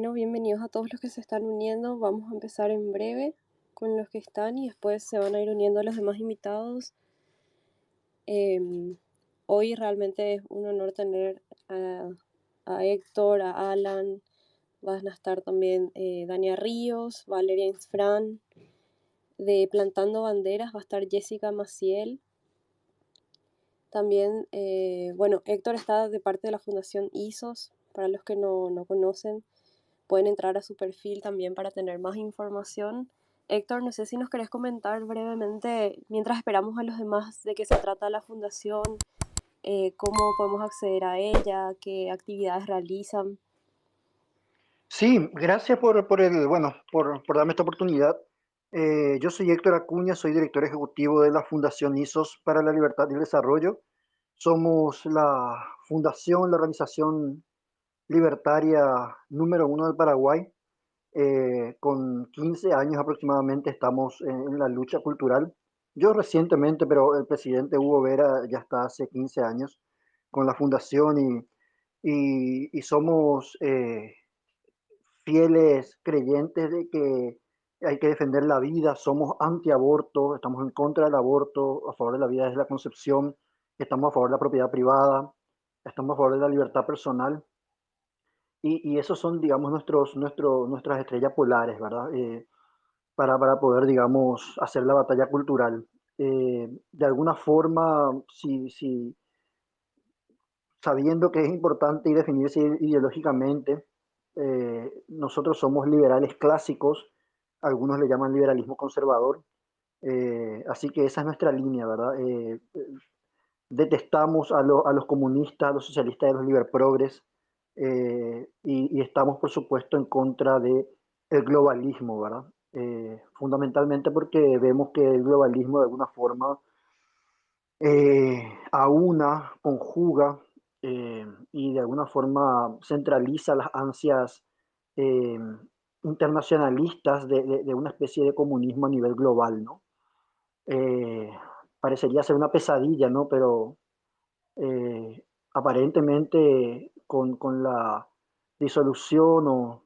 Bueno, bienvenidos a todos los que se están uniendo. Vamos a empezar en breve con los que están y después se van a ir uniendo los demás invitados. Em, Hoy realmente es un honor tener a Héctor, a Alan, van a estar también Dania Ríos, Valeria Insfran, de Plantando Banderas va a estar Jessica Maciel. También, bueno, Héctor está de parte de la Fundación ISOS, para los que no conocen. Pueden entrar a su perfil también para tener más información. Héctor, no sé si nos querés comentar brevemente, mientras esperamos a los demás, de qué se trata la fundación, cómo podemos acceder a ella, qué actividades realizan. Sí, gracias por darme esta oportunidad. Yo soy Héctor Acuña, soy director ejecutivo de la Fundación ISOS para la Libertad y el Desarrollo. Somos la fundación, la organización libertaria número uno del Paraguay. Con 15 años aproximadamente estamos en la lucha cultural. Yo recientemente, pero el presidente Hugo Vera ya está hace 15 años con la fundación y somos fieles creyentes de que hay que defender la vida, somos antiaborto, estamos en contra del aborto, a favor de la vida desde la concepción, estamos a favor de la propiedad privada, estamos a favor de la libertad personal y esos son, digamos, nuestras estrellas polares, ¿verdad? Para poder, digamos, hacer la batalla cultural. De alguna forma, si sabiendo que es importante y definirse ideológicamente. Nosotros somos liberales clásicos, algunos le llaman liberalismo conservador, así que esa es nuestra línea, ¿verdad? Detestamos a los comunistas, a los socialistas, a los liberprogres, y estamos, por supuesto, en contra del globalismo, ¿verdad? Fundamentalmente porque vemos que el globalismo de alguna forma aúna, conjuga y de alguna forma centraliza las ansias eh, internacionalistas de una especie de comunismo a nivel global, ¿no? Eh, Parecería ser una pesadilla, ¿no? Pero aparentemente con la disolución o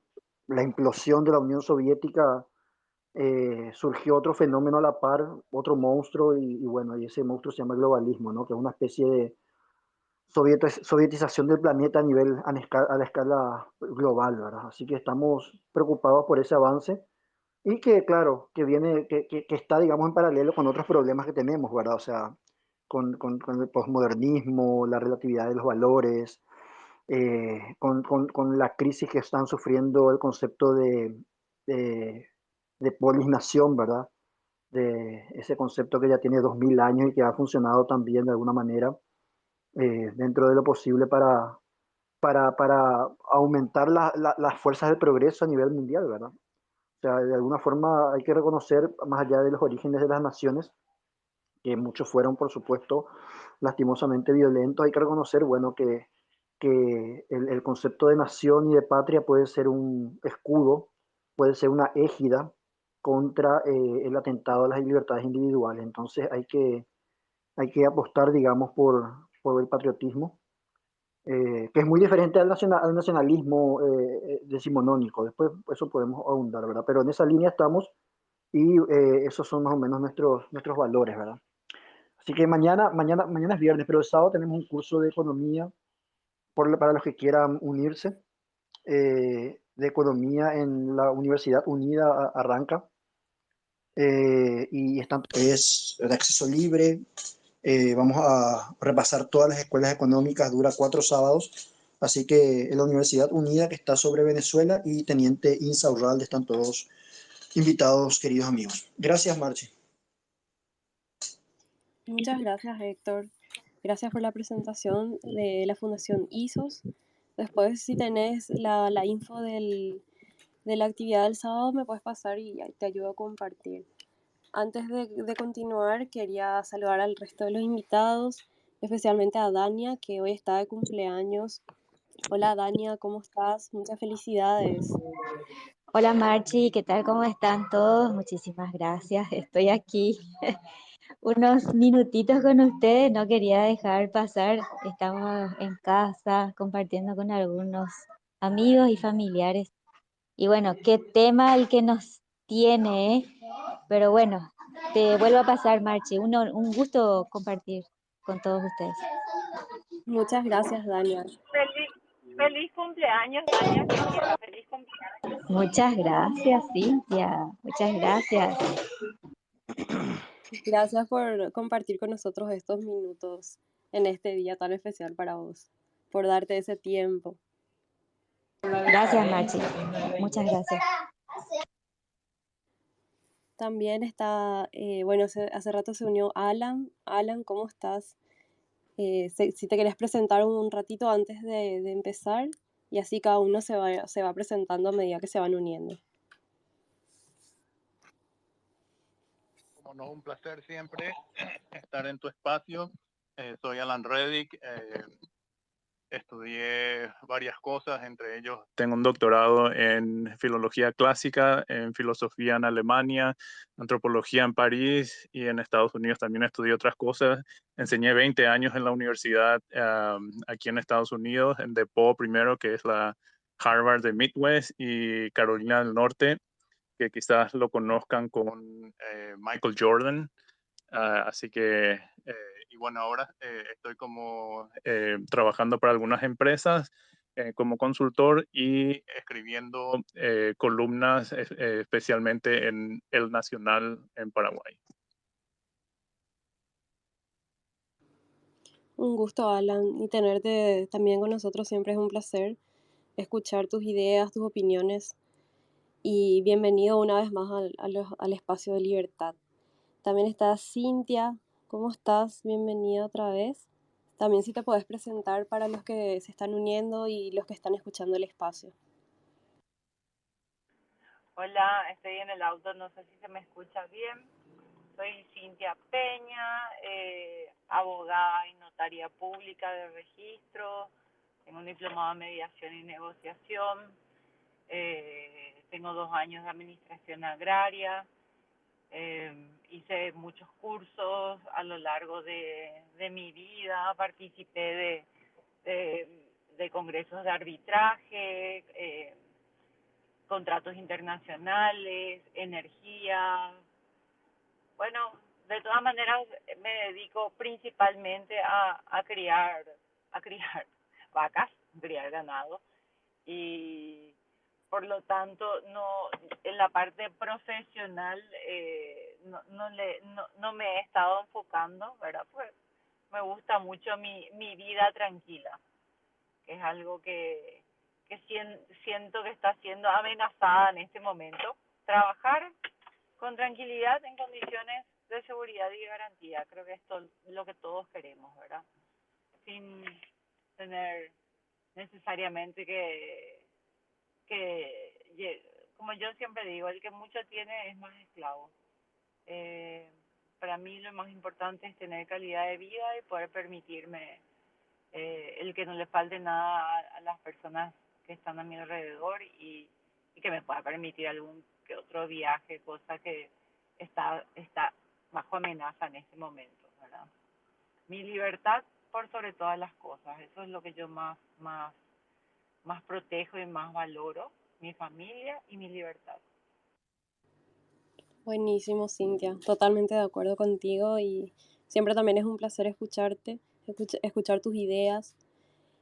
la implosión de la Unión Soviética surgió otro fenómeno a la par, otro monstruo, y bueno, y ese monstruo se llama globalismo, ¿no? Que es una especie de sovietización del planeta a la escala global, ¿verdad? Así que estamos preocupados por ese avance y que, claro, que está, digamos, en paralelo con otros problemas que tenemos, ¿verdad? O sea, con el posmodernismo, la relatividad de los valores, con la crisis que están sufriendo el concepto de, de polisnación, ¿verdad? De ese concepto que ya tiene 2000 años y que ha funcionado también de alguna manera dentro de lo posible para aumentar las fuerzas del progreso a nivel mundial, ¿verdad? O sea, de alguna forma hay que reconocer, más allá de los orígenes de las naciones, que muchos fueron, por supuesto, lastimosamente violentos, hay que reconocer, bueno, que el concepto de nación y de patria puede ser un escudo, puede ser una égida contra el atentado a las libertades individuales. Entonces hay que apostar, digamos, por el patriotismo, que es muy diferente al nacionalismo decimonónico. Después eso podemos ahondar, ¿verdad? Pero en esa línea estamos y esos son más o menos nuestros valores, ¿verdad? Así que mañana es viernes, pero el sábado tenemos un curso de economía para los que quieran unirse, de economía en la Universidad Unida arranca, y es de acceso libre. Vamos a repasar todas las escuelas económicas, dura 4 sábados, así que en la Universidad Unida que está sobre Venezuela y Teniente Insaurralde están todos invitados, queridos amigos. Gracias, Marchi. Muchas gracias, Héctor. Gracias por la presentación de la Fundación ISOS. Después, si tenés la info de la actividad del sábado, me puedes pasar y te ayudo a compartir. Antes de continuar, quería saludar al resto de los invitados, especialmente a Dania, que hoy está de cumpleaños. Hola Dania, ¿cómo estás? Muchas felicidades. Hola Marchi, ¿qué tal? ¿Cómo están todos? Muchísimas gracias. Estoy aquí unos minutitos con ustedes, no quería dejar pasar. Estamos en casa compartiendo con algunos amigos y familiares. Y bueno, qué tema el que nos tiene, ¿eh? Pero bueno, te vuelvo a pasar, Marchi. Un gusto compartir con todos ustedes. Muchas gracias, Dania. Feliz, feliz cumpleaños, Dania, Cintia. Feliz cumpleaños. Muchas gracias, Cintia. Muchas gracias. Gracias por compartir con nosotros estos minutos en este día tan especial para vos, por darte ese tiempo. Gracias, Marchi. Muchas gracias. También está, bueno, hace rato se unió Alan. Alan, ¿cómo estás? Si te querés presentar un ratito antes de empezar, y así cada uno se va presentando a medida que se van uniendo. Como no, un placer siempre estar en tu espacio. Soy Alan Reddick. Estudié varias cosas, entre ellos tengo un doctorado en filología clásica, en filosofía en Alemania, antropología en París, y en Estados Unidos también estudié otras cosas. Enseñé 20 años en la universidad aquí en Estados Unidos, en DePaul primero, que es la Harvard de Midwest, y Carolina del Norte, que quizás lo conozcan con Michael Jordan. Así que, y bueno, ahora estoy como trabajando para algunas empresas como consultor y escribiendo columnas especialmente en El Nacional en Paraguay. Un gusto, Alan, y tenerte también con nosotros siempre es un placer escuchar tus ideas, tus opiniones, y bienvenido una vez más al espacio de libertad. También está Cintia, ¿cómo estás? Bienvenida otra vez. También si te podés presentar para los que se están uniendo y los que están escuchando el espacio. Hola, estoy en el auto, no sé si se me escucha bien. Soy Cintia Peña, abogada y notaria pública de registro. Tengo un diplomado en mediación y negociación. Tengo 2 años de administración agraria. Hice muchos cursos a lo largo de mi vida. Participé de congresos de arbitraje, contratos internacionales, energía. Bueno, de todas maneras me dedico principalmente a criar vacas, criar ganado, y por lo tanto no, en la parte profesional no me he estado enfocando, ¿verdad? Pues me gusta mucho mi vida tranquila, que es algo que siento que está siendo amenazada en este momento. Trabajar con tranquilidad en condiciones de seguridad y garantía, creo que esto es lo que todos queremos, ¿verdad? Sin tener necesariamente como yo siempre digo, el que mucho tiene es más esclavo. Para mí lo más importante es tener calidad de vida y poder permitirme el que no le falte nada a las personas que están a mi alrededor, y que me pueda permitir algún que otro viaje, cosa que está bajo amenaza en este momento, ¿verdad? Mi libertad por sobre todas las cosas, eso es lo que yo más protejo y más valoro, mi familia y mi libertad. Buenísimo, Cintia. Totalmente de acuerdo contigo, y siempre también es un placer escucharte, escuchar tus ideas.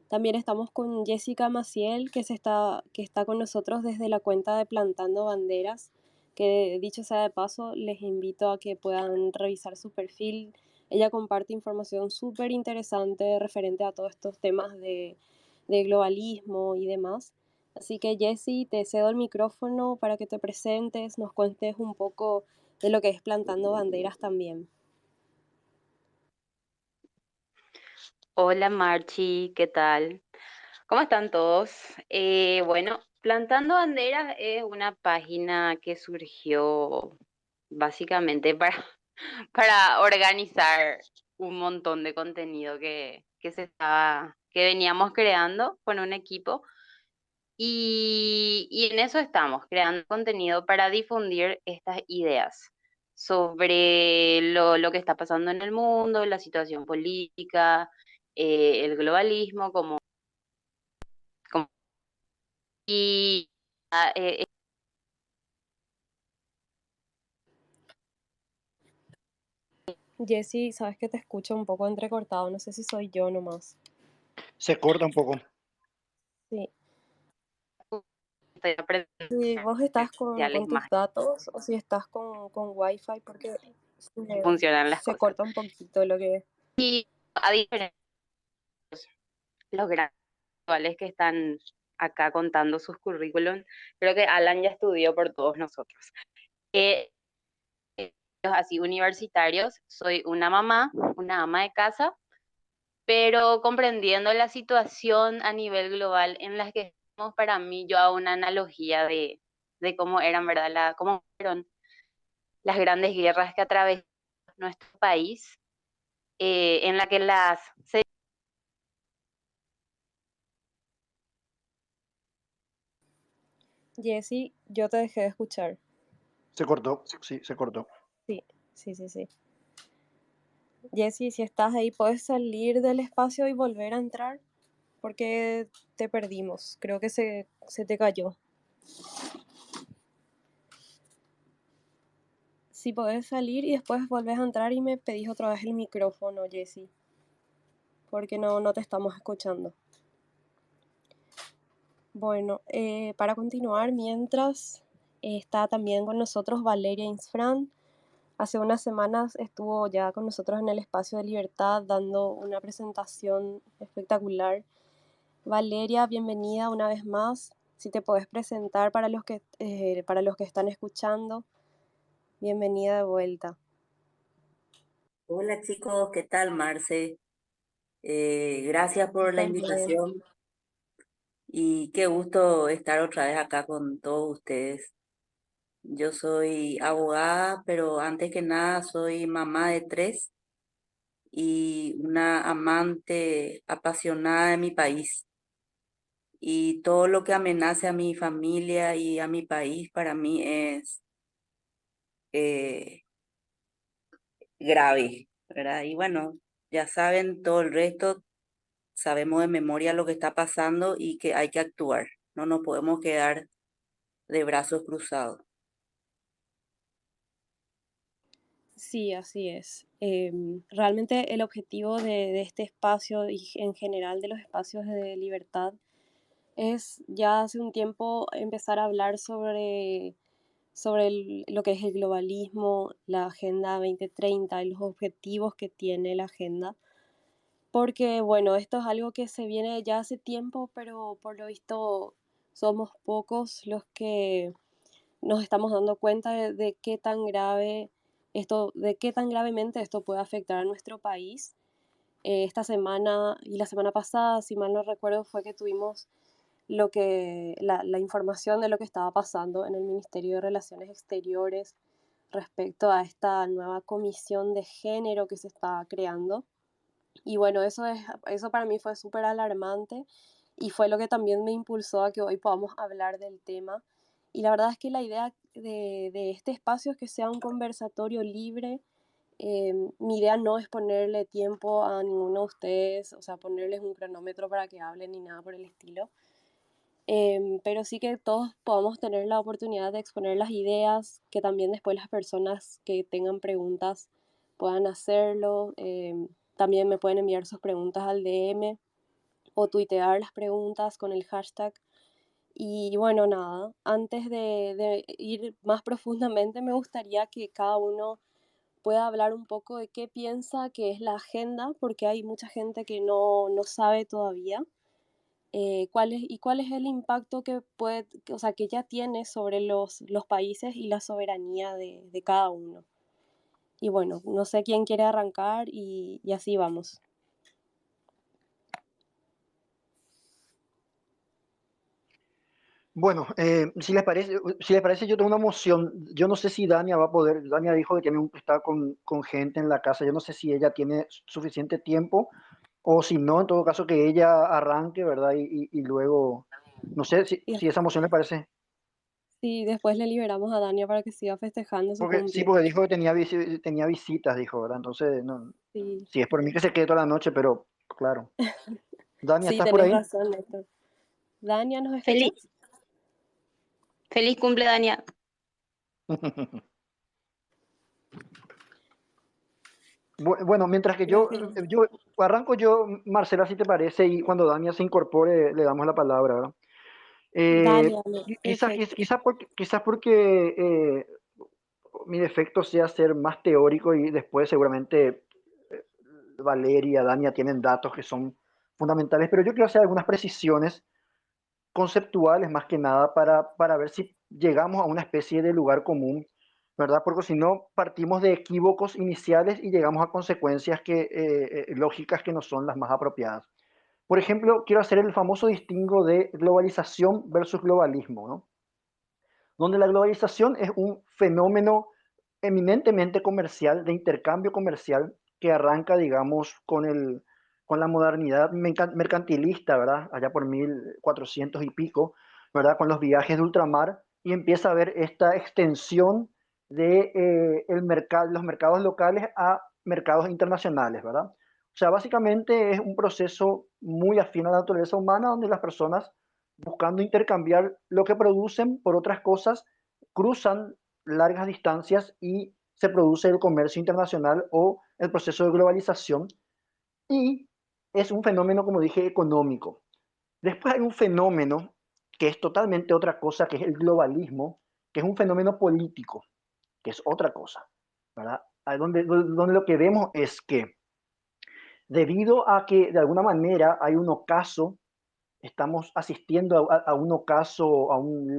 También estamos con Jessica Maciel, que está con nosotros desde la cuenta de Plantando Banderas, que dicho sea de paso, les invito a que puedan revisar su perfil. Ella comparte información súper interesante referente a todos estos temas de globalismo y demás. Así que Jessie, te cedo el micrófono para que te presentes, nos cuentes un poco de lo que es Plantando Banderas también. Hola Marchi, ¿qué tal? ¿Cómo están todos? Bueno, Plantando Banderas es una página que surgió básicamente para organizar un montón de contenido que veníamos creando con un equipo, y en eso estamos, creando contenido para difundir estas ideas sobre lo que está pasando en el mundo, la situación política, el globalismo, como y Jessy, sabes que te escucho un poco entrecortado, no sé si soy yo nomás. Se corta un poco. Sí. Estoy aprendiendo Si vos estás sociales con tus más datos o si estás con Wi-Fi, porque funcionan las se cosas. corta un poquito lo que... Y a diferencia de los grandes que están acá contando sus currículum, creo que Alan ya estudió por todos nosotros. Eh, Así universitarios, soy una mamá, una ama de casa, pero comprendiendo la situación a nivel global en la que estamos, para mí yo hago una analogía de cómo eran, ¿verdad? Cómo fueron las grandes guerras que atravesó nuestro país, en la que Jessy, yo te dejé de escuchar. Se cortó, sí, se cortó. Sí, sí, sí, sí. Jessy, si estás ahí, ¿puedes salir del espacio y volver a entrar? Porque te perdimos, creo que se te cayó. Si podés salir y después volvés a entrar y me pedís otra vez el micrófono, Jessy, porque no te estamos escuchando. Bueno, para continuar, mientras está también con nosotros Valeria Insfran. Hace unas semanas estuvo ya con nosotros en el Espacio de Libertad dando una presentación espectacular. Valeria, bienvenida una vez más. Si te puedes presentar para para los que están escuchando, bienvenida de vuelta. Hola chicos, ¿qué tal, Marce? Gracias por la También. invitación y qué gusto estar otra vez acá con todos ustedes. Yo soy abogada, pero antes que nada soy mamá de tres y una amante apasionada de mi país. Y todo lo que amenace a mi familia y a mi país para mí es eh, grave, ¿verdad? Y bueno, ya saben todo el resto. Sabemos de memoria lo que está pasando y que hay que actuar. No nos podemos quedar de brazos cruzados. Sí, así es. Realmente el objetivo de este espacio y en general de los espacios de libertad es ya hace un tiempo empezar a hablar sobre lo que es el globalismo, la Agenda 2030 y los objetivos que tiene la agenda. Porque, bueno, esto es algo que se viene ya hace tiempo, pero por lo visto somos pocos los que nos estamos dando cuenta de qué tan grave de qué tan gravemente esto puede afectar a nuestro país. Esta semana y la semana pasada, si mal no recuerdo, fue que tuvimos la información de lo que estaba pasando en el Ministerio de Relaciones Exteriores respecto a esta nueva comisión de género que se está creando. Y bueno, eso para mí fue súper alarmante y fue lo que también me impulsó a que hoy podamos hablar del tema. Y la verdad es que la idea de este espacio es que sea un conversatorio libre. Mi idea no es ponerle tiempo a ninguno de ustedes, o sea, ponerles un cronómetro para que hablen ni nada por el estilo. Pero sí que todos podamos tener la oportunidad de exponer las ideas, que también después las personas que tengan preguntas puedan hacerlo. También me pueden enviar sus preguntas al DM o tuitear las preguntas con el hashtag. Y bueno, nada, antes de ir más profundamente, me gustaría que cada uno pueda hablar un poco de qué piensa que es la agenda, porque hay mucha gente que no sabe todavía cuál es el impacto que o sea, que ya tiene sobre los países y la soberanía de cada uno. Y bueno, no sé quién quiere arrancar y así vamos. Bueno, si les parece, yo tengo una moción. Yo no sé si Dania va a poder. Dania dijo que está con gente en la casa. Yo no sé si ella tiene suficiente tiempo o si no, en todo caso, que ella arranque, ¿verdad? Y luego, no sé Y si esa moción le parece. así después le liberamos a Dania para que siga festejando su Porque sí, cumple. porque dijo que tenía visitas, dijo, ¿verdad? Entonces, no, Sí, si es por mí que se quede toda la noche, pero claro. Dania, sí, ¿estás por tenés ahí? razón, Néstor. Dania, ¿nos escuchas? Feliz, feliz cumple, Dania. Bueno, mientras que Creo que no. yo arranco yo, Marcela, si te parece, y cuando Dania se incorpore le damos la palabra, ¿verdad? Dale, Eh, dale, quizás, perfecto. quizás porque mi defecto sea ser más teórico y después seguramente Valeria, Dania tienen datos que son fundamentales, pero yo quiero hacer algunas precisiones conceptuales más que nada para ver si llegamos a una especie de lugar común, ¿verdad? Porque si no, partimos de equívocos iniciales y llegamos a consecuencias lógicas que no son las más apropiadas. Por ejemplo, quiero hacer el famoso distingo de globalización versus globalismo, ¿no? Donde la globalización es un fenómeno eminentemente comercial, de intercambio comercial, que arranca, digamos, con la modernidad mercantilista, ¿verdad? Allá por 1400 y pico, ¿verdad? Con los viajes de ultramar, y empieza a haber esta extensión de los mercados locales a mercados internacionales, ¿verdad? O sea, básicamente es un proceso muy afín a la naturaleza humana, donde las personas buscando intercambiar lo que producen por otras cosas, cruzan largas distancias y se produce el comercio internacional o el proceso de globalización. Y es un fenómeno, como dije, económico. Después hay un fenómeno que es totalmente otra cosa, que es el globalismo, que es un fenómeno político, que es otra cosa, ¿verdad? Donde lo que vemos es que debido a que de alguna manera hay un ocaso, estamos asistiendo a un ocaso, a una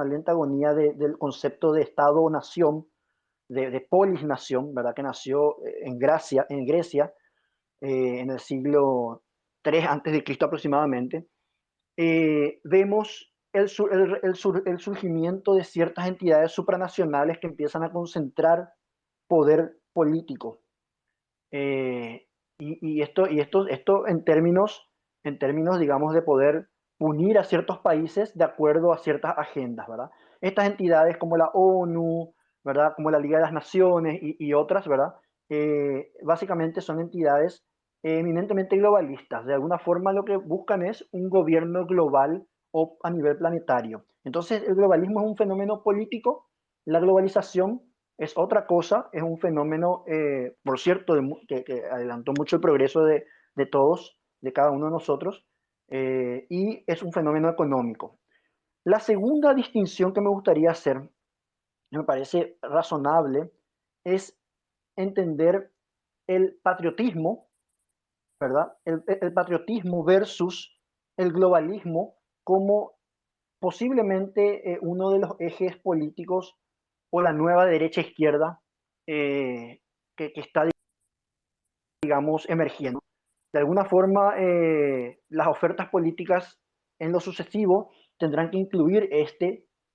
lenta agonía del concepto de Estado-nación, de polis-nación, ¿verdad? Que nació en Grecia en el siglo III antes de Cristo aproximadamente. Vemos el surgimiento de ciertas entidades supranacionales que empiezan a concentrar poder político. Eh, esto en términos, digamos, de poder unir a ciertos países de acuerdo a ciertas agendas, ¿verdad? Estas entidades como la ONU, ¿verdad? Como la Liga de las Naciones y otras, ¿verdad? Básicamente son entidades eminentemente globalistas. De alguna forma lo que buscan es un gobierno global o a nivel planetario. Entonces el globalismo es un fenómeno político, la globalización es otra cosa, es un fenómeno, por cierto, que adelantó mucho el progreso de todos, de cada uno de nosotros, y es un fenómeno económico. La segunda distinción que me gustaría hacer, me parece razonable, es entender el patriotismo, ¿verdad? El patriotismo versus el globalismo como posiblemente uno de los ejes políticos o la nueva derecha-izquierda que está, digamos, emergiendo. De alguna forma, las ofertas políticas en lo sucesivo tendrán que incluir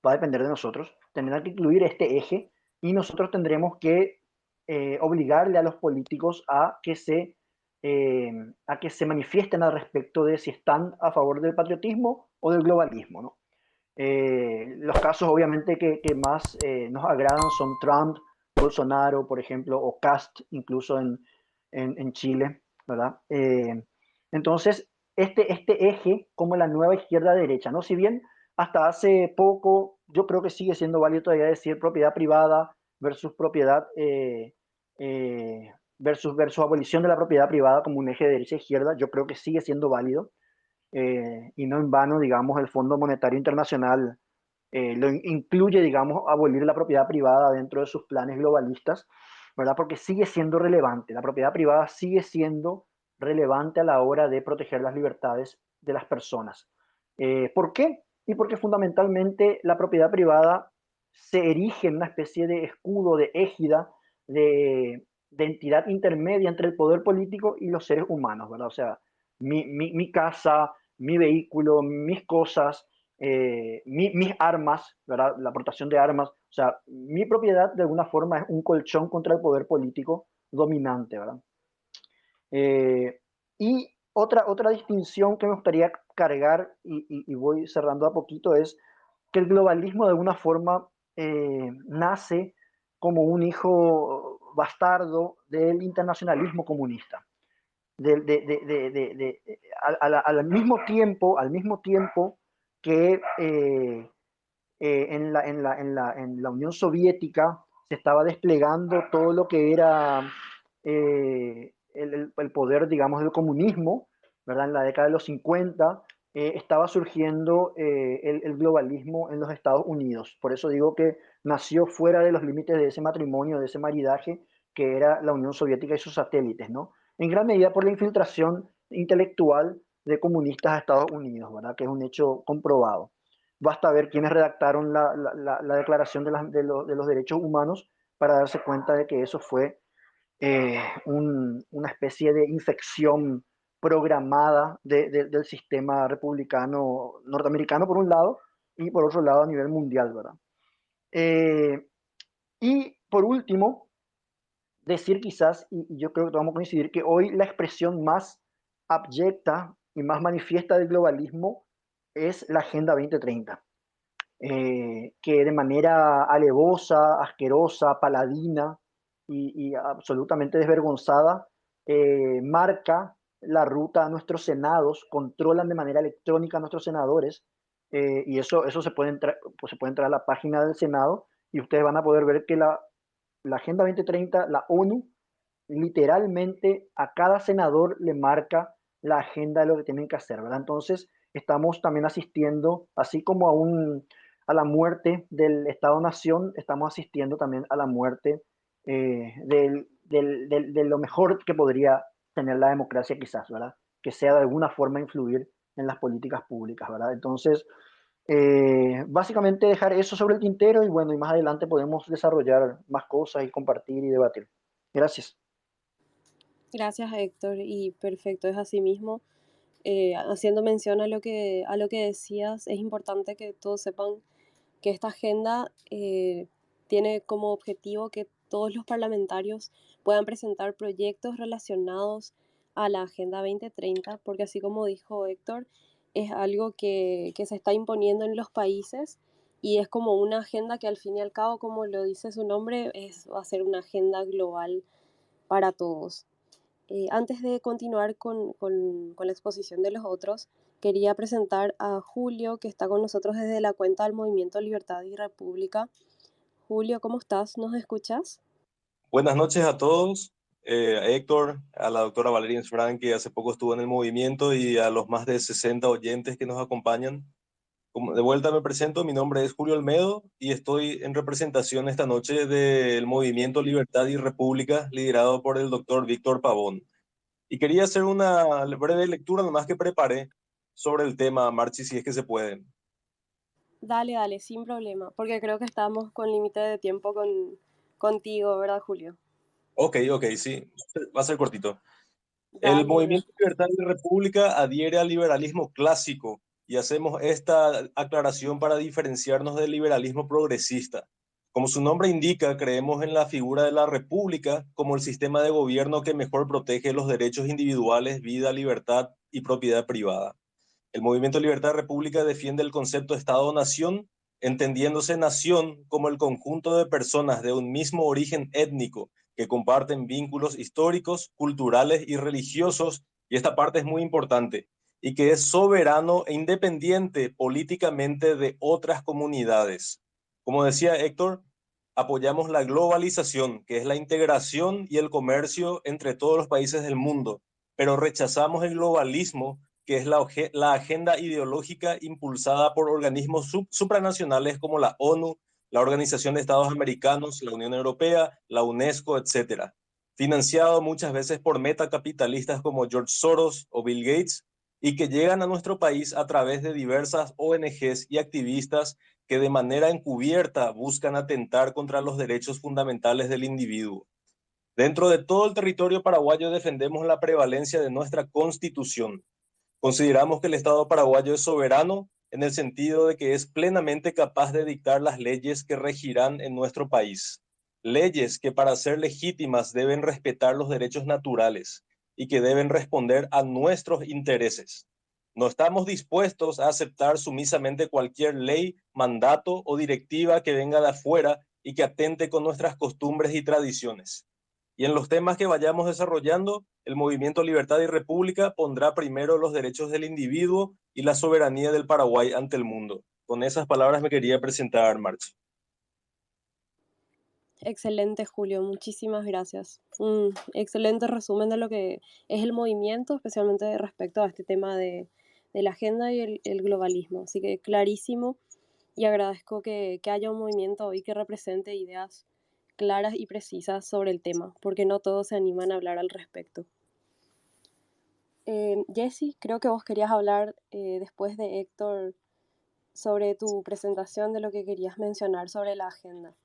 va a depender de nosotros, tendrán que incluir este eje y nosotros tendremos que obligarle a los políticos a que se manifiesten al respecto de si están a favor del patriotismo o del globalismo, ¿no? Los casos obviamente que más nos agradan son Trump, Bolsonaro, por ejemplo, o Cast, incluso en Chile, ¿verdad? Entonces, este eje como la nueva izquierda-derecha, ¿no? Si bien hasta hace poco yo creo que sigue siendo válido todavía decir propiedad privada versus versus abolición de la propiedad privada como un eje de derecha-izquierda, yo creo que sigue siendo válido y no en vano, digamos, el Fondo Monetario Internacional lo incluye, digamos, abolir la propiedad privada dentro de sus planes globalistas, ¿verdad? Porque sigue siendo relevante, la propiedad privada sigue siendo relevante a la hora de proteger las libertades de las personas. ¿Por qué? Y porque fundamentalmente la propiedad privada se erige en una especie de escudo, de égida, de entidad intermedia entre el poder político y los seres humanos, ¿verdad? O sea, mi casa, mi vehículo, mis cosas, mis armas, ¿verdad? La aportación de armas, o sea, mi propiedad de alguna forma es un colchón contra el poder político dominante, ¿verdad? Y otra distinción que me gustaría cargar, y voy cerrando a poquito, es que el globalismo de alguna forma nace como un hijo bastardo del internacionalismo comunista. Al mismo tiempo que en la Unión Soviética se estaba desplegando todo lo que era el poder, digamos, del comunismo, ¿verdad? En la década de los 50 estaba surgiendo el globalismo en los Estados Unidos. Por eso digo que nació fuera de los límites de ese matrimonio, de ese maridaje que era la Unión Soviética y sus satélites, ¿no? En gran medida por la infiltración intelectual de comunistas a Estados Unidos, ¿verdad? Que es un hecho comprobado. Basta ver quiénes redactaron la Declaración de los Derechos Humanos para darse cuenta de que eso fue una especie de infección programada del sistema republicano norteamericano por un lado y por otro lado a nivel mundial, ¿verdad? Y por último, decir quizás, y yo creo que vamos a coincidir, que hoy la expresión más abyecta y más manifiesta del globalismo es la Agenda 2030, que de manera alevosa, asquerosa, paladina y absolutamente desvergonzada marca la ruta a nuestros senados, controlan de manera electrónica a nuestros senadores, y eso pues se puede entrar a la página del Senado y ustedes van a poder ver que la Agenda 2030, la ONU, literalmente a cada senador le marca la agenda de lo que tienen que hacer, ¿verdad? Entonces, estamos también asistiendo, así como a la muerte del Estado-Nación, estamos asistiendo también a la muerte de lo mejor que podría tener la democracia quizás, ¿verdad? Que sea de alguna forma influir en las políticas públicas, ¿verdad? Entonces, básicamente dejar eso sobre el tintero y bueno, y más adelante podemos desarrollar más cosas y compartir y debatir. Gracias. Gracias, Héctor, y perfecto, es así mismo. Haciendo mención a lo que decías, es importante que todos sepan que esta agenda tiene como objetivo que todos los parlamentarios puedan presentar proyectos relacionados a la Agenda 2030, porque así como dijo Héctor, es algo que se está imponiendo en los países y es como una agenda que al fin y al cabo, como lo dice su nombre, va a ser una agenda global para todos. Antes de continuar con la exposición de los otros, quería presentar a Julio, que está con nosotros desde la cuenta del Movimiento Libertad y República. Julio, ¿cómo estás? ¿Nos escuchas? Buenas noches a todos, a Héctor, a la doctora Valeria Frank, que hace poco estuvo en el movimiento, y a los más de 60 oyentes que nos acompañan. De vuelta me presento, mi nombre es Julio Olmedo y estoy en representación esta noche del Movimiento Libertad y República, liderado por el doctor Víctor Pavón. Y quería hacer una breve lectura, nomás que preparé, sobre el tema, Marchi, si es que se puede. Dale, sin problema, porque creo que estamos con límite de tiempo contigo, ¿verdad, Julio? Ok, sí, va a ser cortito. El Dale. Movimiento Libertad y República adhiere al liberalismo clásico y hacemos esta aclaración para diferenciarnos del liberalismo progresista. Como su nombre indica, creemos en la figura de la república como el sistema de gobierno que mejor protege los derechos individuales, vida, libertad y propiedad privada. El Movimiento Libertad y República defiende el concepto de Estado-nación, entendiéndose nación como el conjunto de personas de un mismo origen étnico que comparten vínculos históricos, culturales y religiosos, y esta parte es muy importante, y que es soberano e independiente políticamente de otras comunidades. Como decía Héctor, apoyamos la globalización, que es la integración y el comercio entre todos los países del mundo, pero rechazamos el globalismo, que es la agenda ideológica impulsada por organismos supranacionales como la ONU, la Organización de Estados Americanos, la Unión Europea, la UNESCO, etc. Financiado muchas veces por metacapitalistas como George Soros o Bill Gates, y que llegan a nuestro país a través de diversas ONGs y activistas que de manera encubierta buscan atentar contra los derechos fundamentales del individuo. Dentro de todo el territorio paraguayo defendemos la prevalencia de nuestra Constitución. Consideramos que el Estado paraguayo es soberano en el sentido de que es plenamente capaz de dictar las leyes que regirán en nuestro país. Leyes que para ser legítimas deben respetar los derechos naturales y que deben responder a nuestros intereses. No estamos dispuestos a aceptar sumisamente cualquier ley, mandato o directiva que venga de afuera y que atente con nuestras costumbres y tradiciones. Y en los temas que vayamos desarrollando, el Movimiento Libertad y República pondrá primero los derechos del individuo y la soberanía del Paraguay ante el mundo. Con esas palabras me quería presentar, March. Excelente, Julio, muchísimas gracias. Un excelente resumen de lo que es el movimiento, especialmente respecto a este tema de la agenda y el globalismo. Así que clarísimo, y agradezco que haya un movimiento hoy que represente ideas claras y precisas sobre el tema, porque no todos se animan a hablar al respecto. Jessy, creo que vos querías hablar después de Héctor sobre tu presentación de lo que querías mencionar sobre la agenda.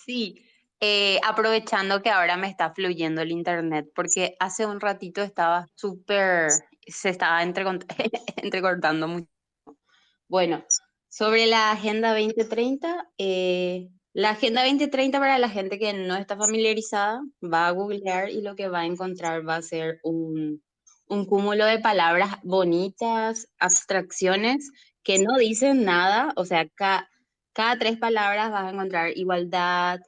Sí, aprovechando que ahora me está fluyendo el internet, porque hace un ratito estaba se estaba entrecortando mucho. Bueno, sobre la Agenda 2030, la Agenda 2030 para la gente que no está familiarizada, va a googlear y lo que va a encontrar va a ser un cúmulo de palabras bonitas, abstracciones que no dicen nada, o sea, cada tres palabras vas a encontrar igualdad,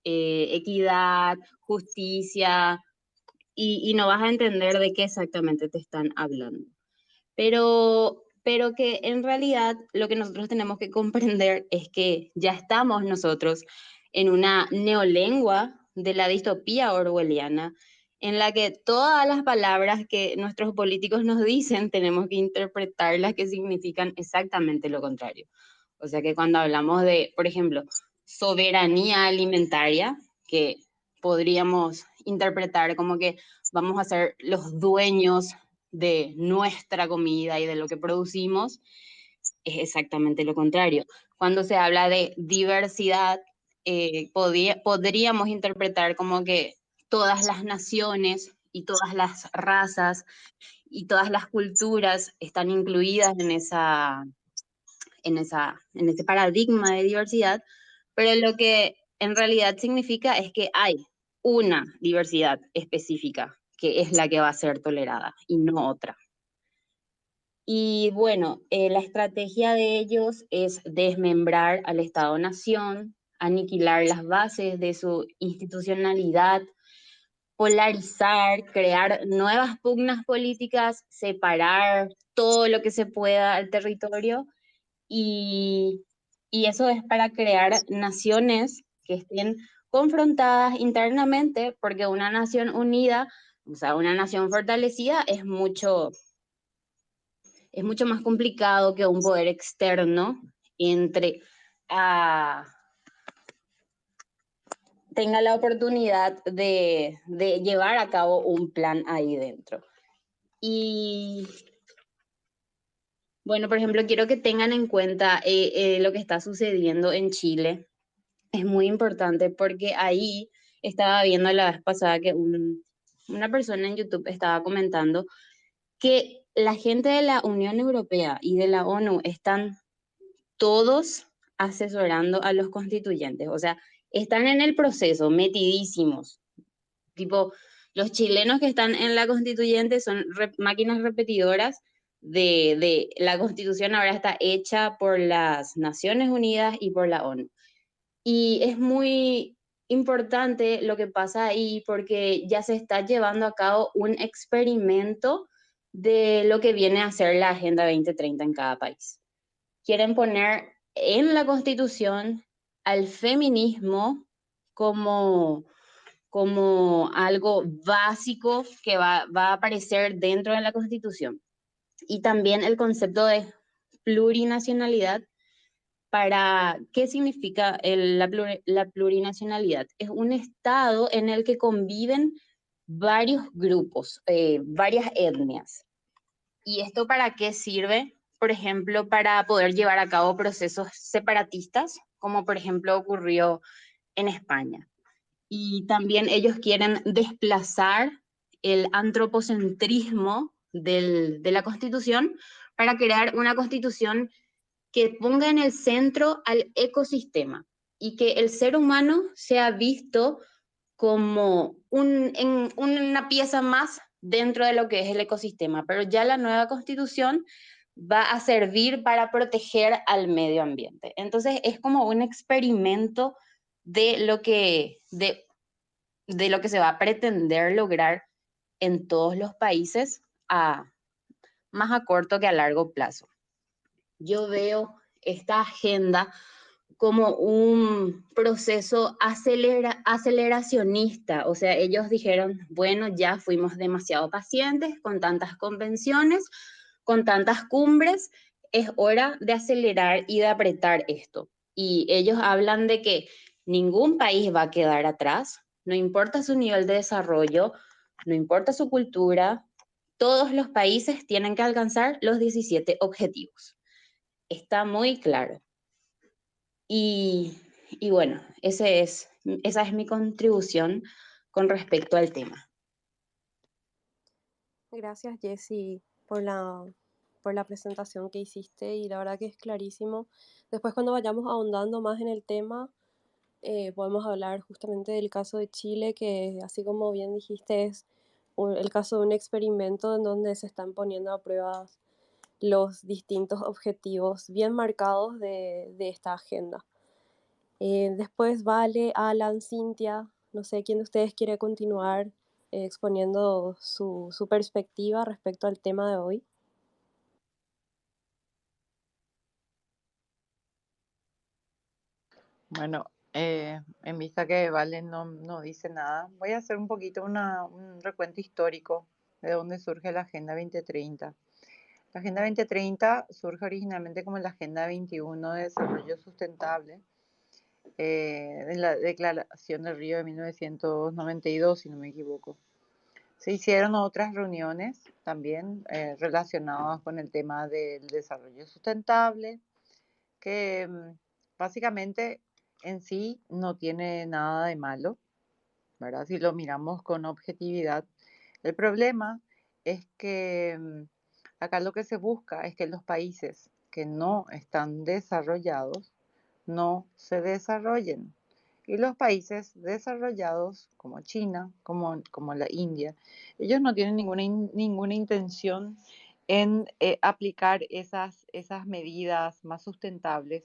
equidad, justicia, y no vas a entender de qué exactamente te están hablando. Pero que en realidad lo que nosotros tenemos que comprender es que ya estamos nosotros en una neolengua de la distopía orwelliana, en la que todas las palabras que nuestros políticos nos dicen tenemos que interpretarlas que significan exactamente lo contrario. O sea que cuando hablamos de, por ejemplo, soberanía alimentaria, que podríamos interpretar como que vamos a ser los dueños de nuestra comida y de lo que producimos, es exactamente lo contrario. Cuando se habla de diversidad, podríamos interpretar como que todas las naciones y todas las razas y todas las culturas están incluidas en ese paradigma de diversidad, pero lo que en realidad significa es que hay una diversidad específica que es la que va a ser tolerada y no otra. Y bueno, la estrategia de ellos es desmembrar al Estado-Nación, aniquilar las bases de su institucionalidad, polarizar, crear nuevas pugnas políticas, separar todo lo que se pueda al territorio y, y eso es para crear naciones que estén confrontadas internamente, porque una nación unida, o sea, una nación fortalecida es mucho más complicado que un poder externo a, tenga la oportunidad de llevar a cabo un plan ahí dentro. Y bueno, por ejemplo, quiero que tengan en cuenta lo que está sucediendo en Chile. Es muy importante porque ahí estaba viendo la vez pasada que una persona en YouTube estaba comentando que la gente de la Unión Europea y de la ONU están todos asesorando a los constituyentes, o sea, están en el proceso, metidísimos. Tipo, los chilenos que están en la constituyente son máquinas repetidoras de la constitución ahora está hecha por las Naciones Unidas y por la ONU. Y es muy importante lo que pasa ahí porque ya se está llevando a cabo un experimento de lo que viene a ser la Agenda 2030 en cada país. Quieren poner en la Constitución al feminismo como, como algo básico que va a aparecer dentro de la Constitución. Y también el concepto de plurinacionalidad. ¿Qué significa la plurinacionalidad? Es un estado en el que conviven varios grupos, varias etnias. ¿Y esto para qué sirve? Por ejemplo, para poder llevar a cabo procesos separatistas, como por ejemplo ocurrió en España. Y también ellos quieren desplazar el antropocentrismo de la Constitución para crear una Constitución que ponga en el centro al ecosistema y que el ser humano sea visto como una pieza más dentro de lo que es el ecosistema. Pero ya la nueva constitución va a servir para proteger al medio ambiente. Entonces es como un experimento de de lo que se va a pretender lograr en todos los países más a corto que a largo plazo. Yo veo esta agenda como un proceso aceleracionista. O sea, ellos dijeron, bueno, ya fuimos demasiado pacientes con tantas convenciones, con tantas cumbres, es hora de acelerar y de apretar esto. Y ellos hablan de que ningún país va a quedar atrás, no importa su nivel de desarrollo, no importa su cultura, todos los países tienen que alcanzar los 17 objetivos. Está muy claro. Y bueno, esa es mi contribución con respecto al tema. Gracias, Jessy, por la presentación que hiciste y la verdad que es clarísimo. Después, cuando vayamos ahondando más en el tema, podemos hablar justamente del caso de Chile, que así como bien dijiste, es el caso de un experimento en donde se están poniendo a prueba los distintos objetivos bien marcados de esta agenda. Después Vale, Alan, Cintia, no sé quién de ustedes quiere continuar exponiendo su perspectiva respecto al tema de hoy. Bueno, en vista que Valen no dice nada, voy a hacer un poquito un recuento histórico de dónde surge la Agenda 2030. La Agenda 2030 surge originalmente como la Agenda 21 de Desarrollo Sustentable, de la Declaración de Río de 1992, si no me equivoco. Se hicieron otras reuniones también relacionadas con el tema del desarrollo sustentable, que básicamente en sí no tiene nada de malo, ¿verdad? Si lo miramos con objetividad. El problema es que acá lo que se busca es que los países que no están desarrollados no se desarrollen. Y los países desarrollados, como China, como la India, ellos no tienen ninguna intención en aplicar esas medidas más sustentables,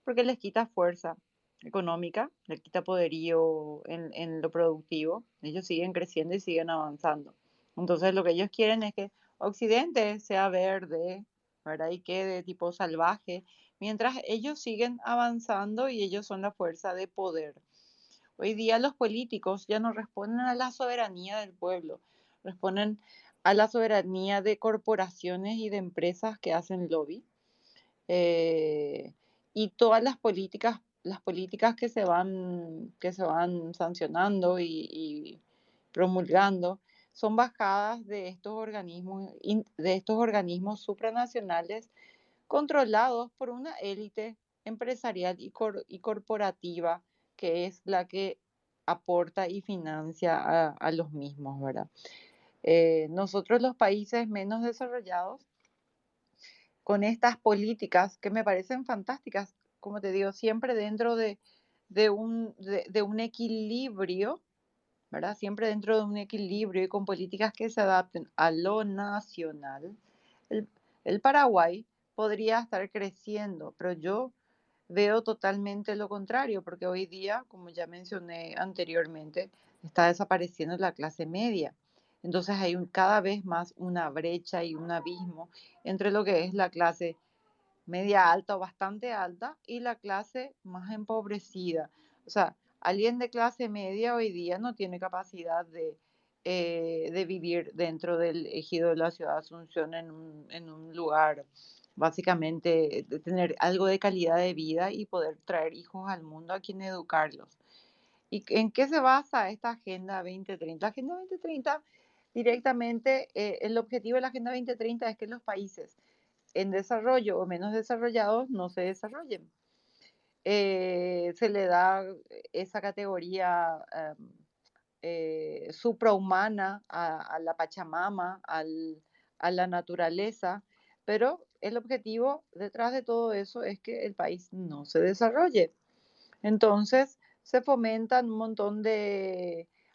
porque les quita fuerza económica, les quita poderío en lo productivo. Ellos siguen creciendo y siguen avanzando. Entonces lo que ellos quieren es que Occidente sea verde, ¿verdad? Y quede tipo salvaje, mientras ellos siguen avanzando y ellos son la fuerza de poder. Hoy día los políticos ya no responden a la soberanía del pueblo, responden a la soberanía de corporaciones y de empresas que hacen lobby. Y todas las políticas que se van sancionando y promulgando son bajadas de estos organismos supranacionales controlados por una élite empresarial y corporativa que es la que aporta y financia a los mismos, ¿verdad? Nosotros los países menos desarrollados, con estas políticas que me parecen fantásticas, como te digo, siempre dentro de un equilibrio, ¿verdad? Siempre dentro de un equilibrio y con políticas que se adapten a lo nacional. El, el Paraguay podría estar creciendo, pero yo veo totalmente lo contrario, porque hoy día, como ya mencioné anteriormente, está desapareciendo la clase media. Entonces hay cada vez más una brecha y un abismo entre lo que es la clase media alta o bastante alta y la clase más empobrecida. O sea, alguien de clase media hoy día no tiene capacidad de vivir dentro del ejido de la ciudad de Asunción en un lugar, básicamente, de tener algo de calidad de vida y poder traer hijos al mundo a quien educarlos. ¿Y en qué se basa esta Agenda 2030? La Agenda 2030 directamente, el objetivo de la Agenda 2030 es que los países en desarrollo o menos desarrollados no se desarrollen. Se le da esa categoría suprahumana a la Pachamama, a la naturaleza, pero el objetivo detrás de todo eso es que el país no se desarrolle. Entonces, se fomentan un montón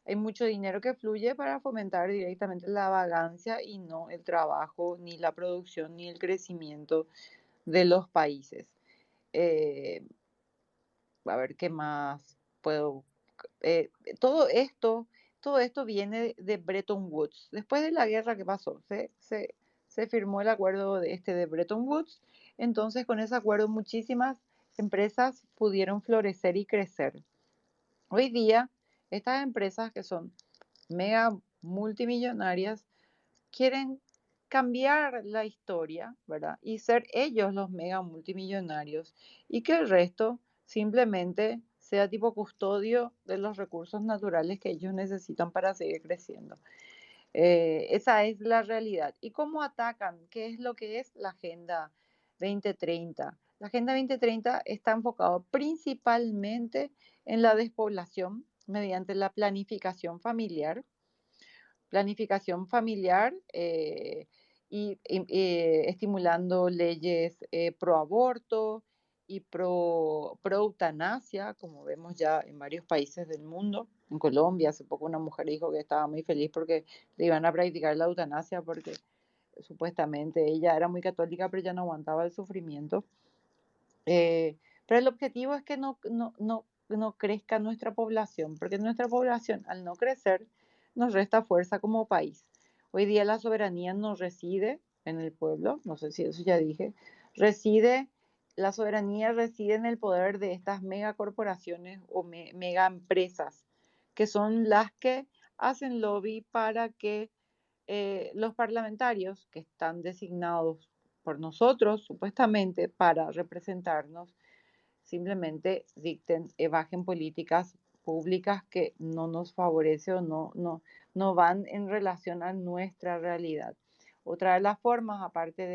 hay mucho dinero que fluye para fomentar directamente la vagancia y no el trabajo, ni la producción, ni el crecimiento de los países. Eh, a ver qué más puedo. eh, todo esto, todo esto viene de Bretton Woods. Después de la guerra que pasó, se firmó el acuerdo de Bretton Woods. Entonces, con ese acuerdo, muchísimas empresas pudieron florecer y crecer. Hoy día, estas empresas que son mega multimillonarias quieren cambiar la historia, ¿verdad? Y ser ellos los mega multimillonarios y que el resto simplemente sea tipo custodio de los recursos naturales que ellos necesitan para seguir creciendo. Esa es la realidad. ¿Y cómo atacan? ¿Qué es lo que es la Agenda 2030? La Agenda 2030 está enfocado principalmente en la despoblación mediante la planificación familiar y estimulando leyes pro aborto y pro eutanasia, como vemos ya en varios países del mundo. En Colombia, hace poco una mujer dijo que estaba muy feliz porque le iban a practicar la eutanasia porque supuestamente ella era muy católica, pero ya no aguantaba el sufrimiento. Pero el objetivo es que no crezca nuestra población, porque nuestra población, al no crecer, nos resta fuerza como país. Hoy día la soberanía no reside en el pueblo, no sé si eso ya dije, la soberanía reside en el poder de estas megacorporaciones o mega empresas, que son las que hacen lobby para que los parlamentarios, que están designados por nosotros, supuestamente, para representarnos, simplemente bajen políticas públicas que no nos favorecen o no van en relación a nuestra realidad. Otra de las formas, aparte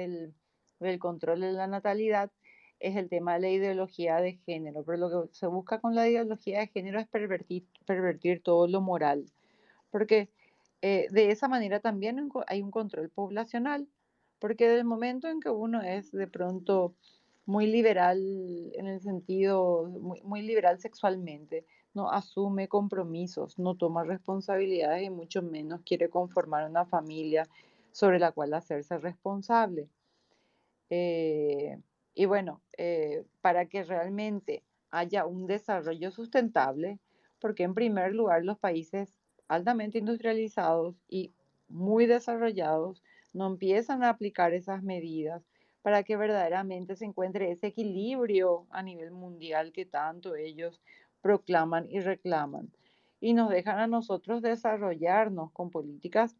del control de la natalidad, es el tema de la ideología de género. Pero lo que se busca con la ideología de género es pervertir todo lo moral. Porque de esa manera también hay un control poblacional, porque del momento en que uno es de pronto muy liberal en el sentido, muy liberal sexualmente, no asume compromisos, no toma responsabilidades y mucho menos quiere conformar una familia sobre la cual hacerse responsable. Y bueno, para que realmente haya un desarrollo sustentable, porque en primer lugar los países altamente industrializados y muy desarrollados no empiezan a aplicar esas medidas para que verdaderamente se encuentre ese equilibrio a nivel mundial que tanto ellos proclaman y reclaman. Y nos dejan a nosotros desarrollarnos con políticas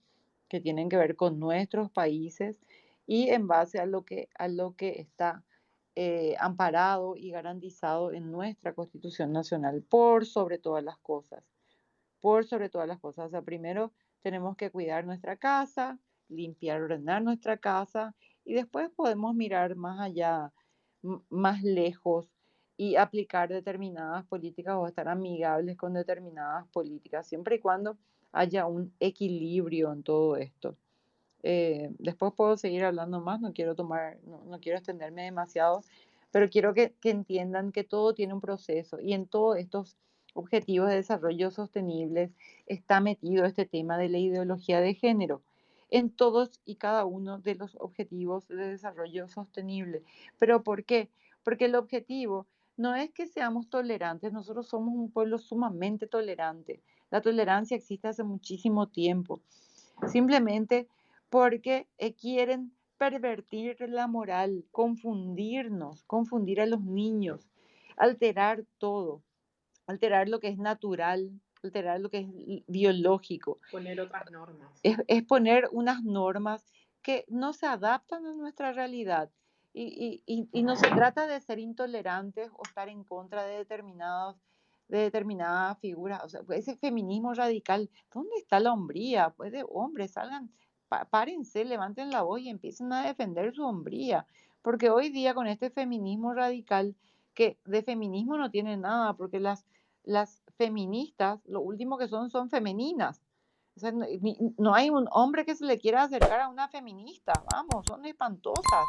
que tienen que ver con nuestros países y en base a lo que está amparado y garantizado en nuestra Constitución Nacional, por sobre todas las cosas. Por sobre todas las cosas. O sea, primero tenemos que cuidar nuestra casa, limpiar, ordenar nuestra casa y después podemos mirar más allá, más lejos y aplicar determinadas políticas o estar amigables con determinadas políticas, siempre y cuando haya un equilibrio en todo esto. Después puedo seguir hablando más, no quiero extenderme demasiado, pero quiero que entiendan que todo tiene un proceso y en todos estos objetivos de desarrollo sostenibles está metido este tema de la ideología de género en todos y cada uno de los objetivos de desarrollo sostenible. ¿Pero por qué? Porque el objetivo no es que seamos tolerantes, nosotros somos un pueblo sumamente tolerante. La tolerancia existe hace muchísimo tiempo. Simplemente porque quieren pervertir la moral, confundir a los niños, alterar todo, alterar lo que es natural, alterar lo que es biológico. Poner otras normas. Es poner unas normas que no se adaptan a nuestra realidad. Y no se trata de ser intolerantes o estar en contra de determinadas figuras. O sea, ese feminismo radical, ¿dónde está la hombría? Pues de hombres, salgan, párense, levanten la voz y empiecen a defender su hombría. Porque hoy día con este feminismo radical, que de feminismo no tiene nada, porque las feministas, lo último que son femeninas. O sea, no hay un hombre que se le quiera acercar a una feminista, vamos, son espantosas,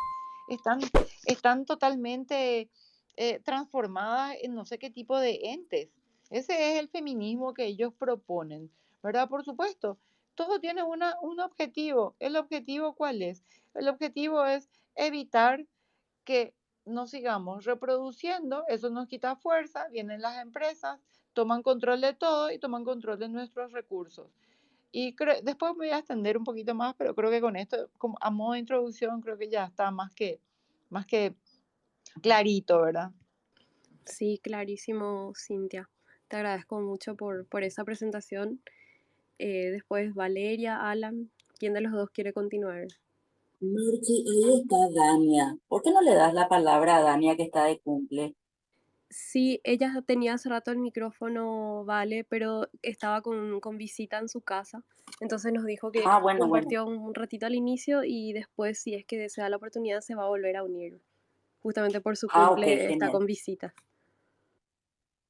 están totalmente transformadas en no sé qué tipo de entes. Ese es el feminismo que ellos proponen, ¿verdad? Por supuesto, todo tiene un objetivo. ¿El objetivo cuál es? El objetivo es evitar que nos sigamos reproduciendo, eso nos quita fuerza, vienen las empresas, toman control de todo y toman control de nuestros recursos. Y después me voy a extender un poquito más, pero creo que con esto, como a modo de introducción, creo que ya está más que clarito, ¿verdad? Sí, clarísimo, Cintia. Te agradezco mucho por esa presentación. Después Valeria, Alan, ¿quién de los dos quiere continuar? Mirchi, ahí está Dania. ¿Por qué no le das la palabra a Dania que está de cumple? Sí, ella tenía hace rato el micrófono, vale, pero estaba con visita en su casa. Entonces nos dijo que Ah, bueno, bueno. compartió un ratito al inicio y después, si es que se da la oportunidad, se va a volver a unir. Justamente por su Ah, ok, cumple está genial. con visita.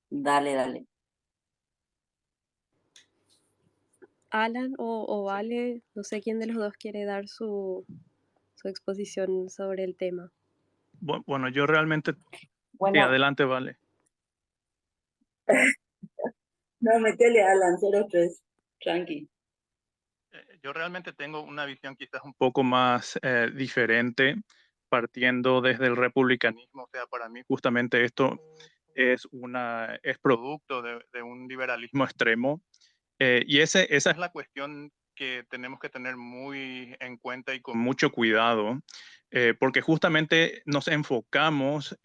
Dale, dale. Alan o Vale, no sé quién de los dos quiere dar su exposición sobre el tema. Bueno, yo realmente, sí, Bueno, adelante, vale. no, metele a Alan 03. Tranqui. Yo realmente tengo una visión quizás un poco más diferente, partiendo desde el republicanismo. O sea, para mí justamente esto es producto de un liberalismo extremo. Y esa es la cuestión que tenemos que tener muy en cuenta y con mucho cuidado, porque justamente nos enfocamos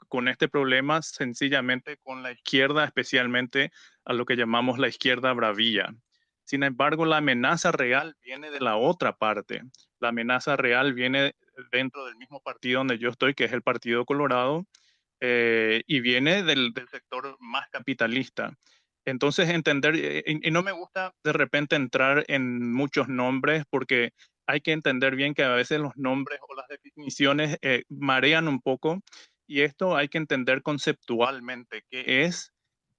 con este problema sencillamente con la izquierda, especialmente a lo que llamamos la izquierda bravía. Sin embargo, la amenaza real viene de la otra parte. La amenaza real viene dentro del mismo partido donde yo estoy, que es el Partido Colorado, y viene del sector más capitalista. Entonces, entender, y no me gusta de repente entrar en muchos nombres porque hay que entender bien que a veces los nombres o las definiciones marean un poco y esto hay que entender conceptualmente qué es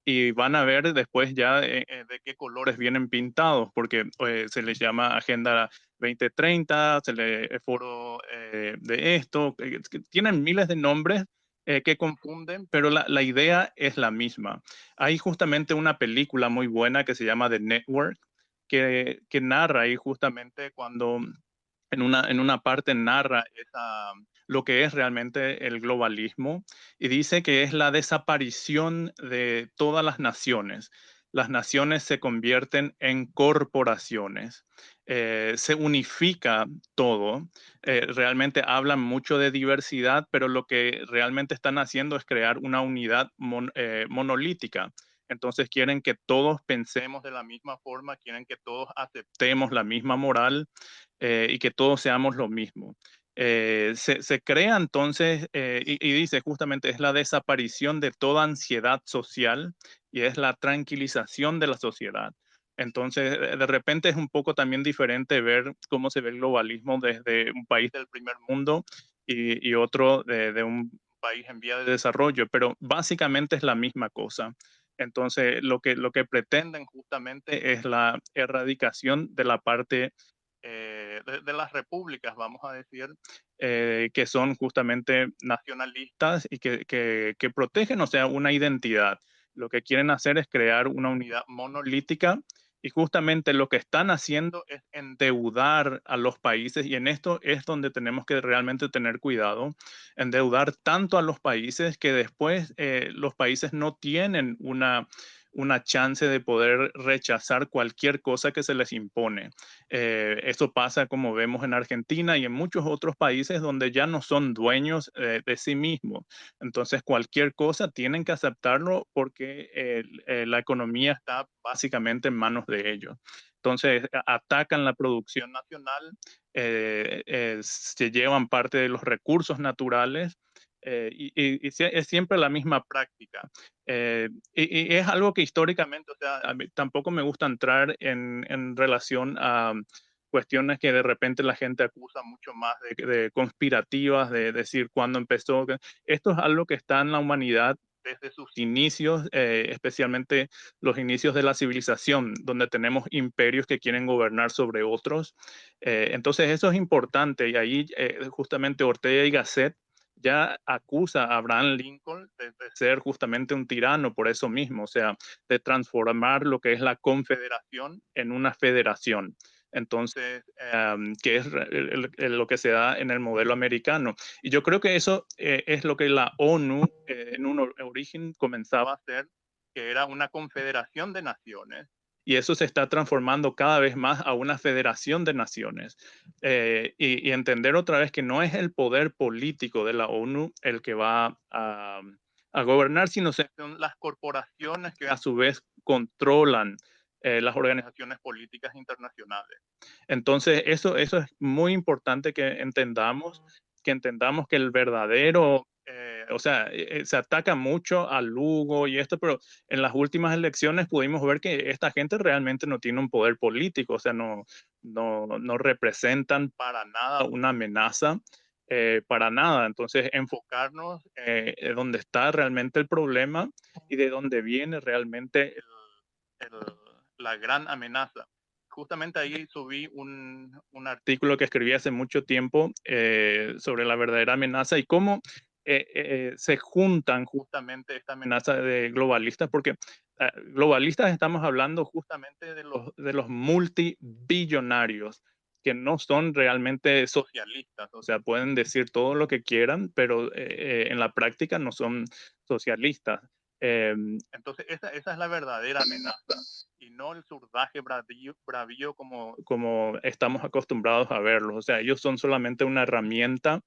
y van a ver después ya de qué colores vienen pintados, porque se les llama Agenda 2030, se le foro de esto, que tienen miles de nombres que confunden, pero la idea es la misma. Hay justamente una película muy buena que se llama The Network, que narra ahí justamente cuando en una parte narra lo que es realmente el globalismo y dice que es la desaparición de todas las naciones. Las naciones se convierten en corporaciones, se unifica todo. Realmente hablan mucho de diversidad, pero lo que realmente están haciendo es crear una unidad monolítica. Entonces quieren que todos pensemos de la misma forma, quieren que todos aceptemos la misma moral y que todos seamos lo mismo. Se crea entonces, y dice justamente, es la desaparición de toda ansiedad social y es la tranquilización de la sociedad. Entonces, de repente es un poco también diferente ver cómo se ve el globalismo desde un país del primer mundo y otro de un país en vía de desarrollo, pero básicamente es la misma cosa. Entonces, lo que pretenden justamente es la erradicación de la parte de las repúblicas, vamos a decir, que son justamente nacionalistas y que protegen, o sea, una identidad. Lo que quieren hacer es crear una unidad monolítica y justamente lo que están haciendo es endeudar a los países y en esto es donde tenemos que realmente tener cuidado, endeudar tanto a los países que después los países no tienen una chance de poder rechazar cualquier cosa que se les impone. Esto pasa como vemos en Argentina y en muchos otros países donde ya no son dueños de sí mismos. Entonces cualquier cosa tienen que aceptarlo porque la economía está básicamente en manos de ellos. Entonces atacan la producción nacional, se llevan parte de los recursos naturales y es siempre la misma práctica. Y es algo que históricamente, o sea, a mí tampoco me gusta entrar en relación a cuestiones que de repente la gente acusa mucho más de conspirativas, de decir cuándo empezó. Esto es algo que está en la humanidad desde sus inicios, especialmente los inicios de la civilización, donde tenemos imperios que quieren gobernar sobre otros. Entonces eso es importante y ahí justamente Ortega y Gasset ya acusa a Abraham Lincoln de ser justamente un tirano por eso mismo, o sea, de transformar lo que es la confederación en una federación. Entonces, que es lo que se da en el modelo americano. Y yo creo que eso es lo que la ONU en un origen comenzaba a hacer, que era una confederación de naciones. Y eso se está transformando cada vez más a una federación de naciones. Y entender otra vez que no es el poder político de la ONU el que va a a gobernar, sino son las corporaciones que a su vez controlan las organizaciones políticas internacionales. Entonces, eso es muy importante que entendamos que el verdadero, o sea, se ataca mucho a Lugo y esto, pero en las últimas elecciones pudimos ver que esta gente realmente no tiene un poder político, o sea, no representan para nada una amenaza. Para nada. Entonces, enfocarnos donde está realmente el problema y de dónde viene realmente la gran amenaza. Justamente ahí subí un artículo que escribí hace mucho tiempo sobre la verdadera amenaza y cómo se juntan justamente esta amenaza de globalistas, porque globalistas estamos hablando justamente de los multibillonarios que no son realmente socialistas, o sea, pueden decir todo lo que quieran, pero en la práctica no son socialistas. Entonces, esa es la verdadera amenaza y no el surdaje bravío como estamos acostumbrados a verlos. O sea, ellos son solamente una herramienta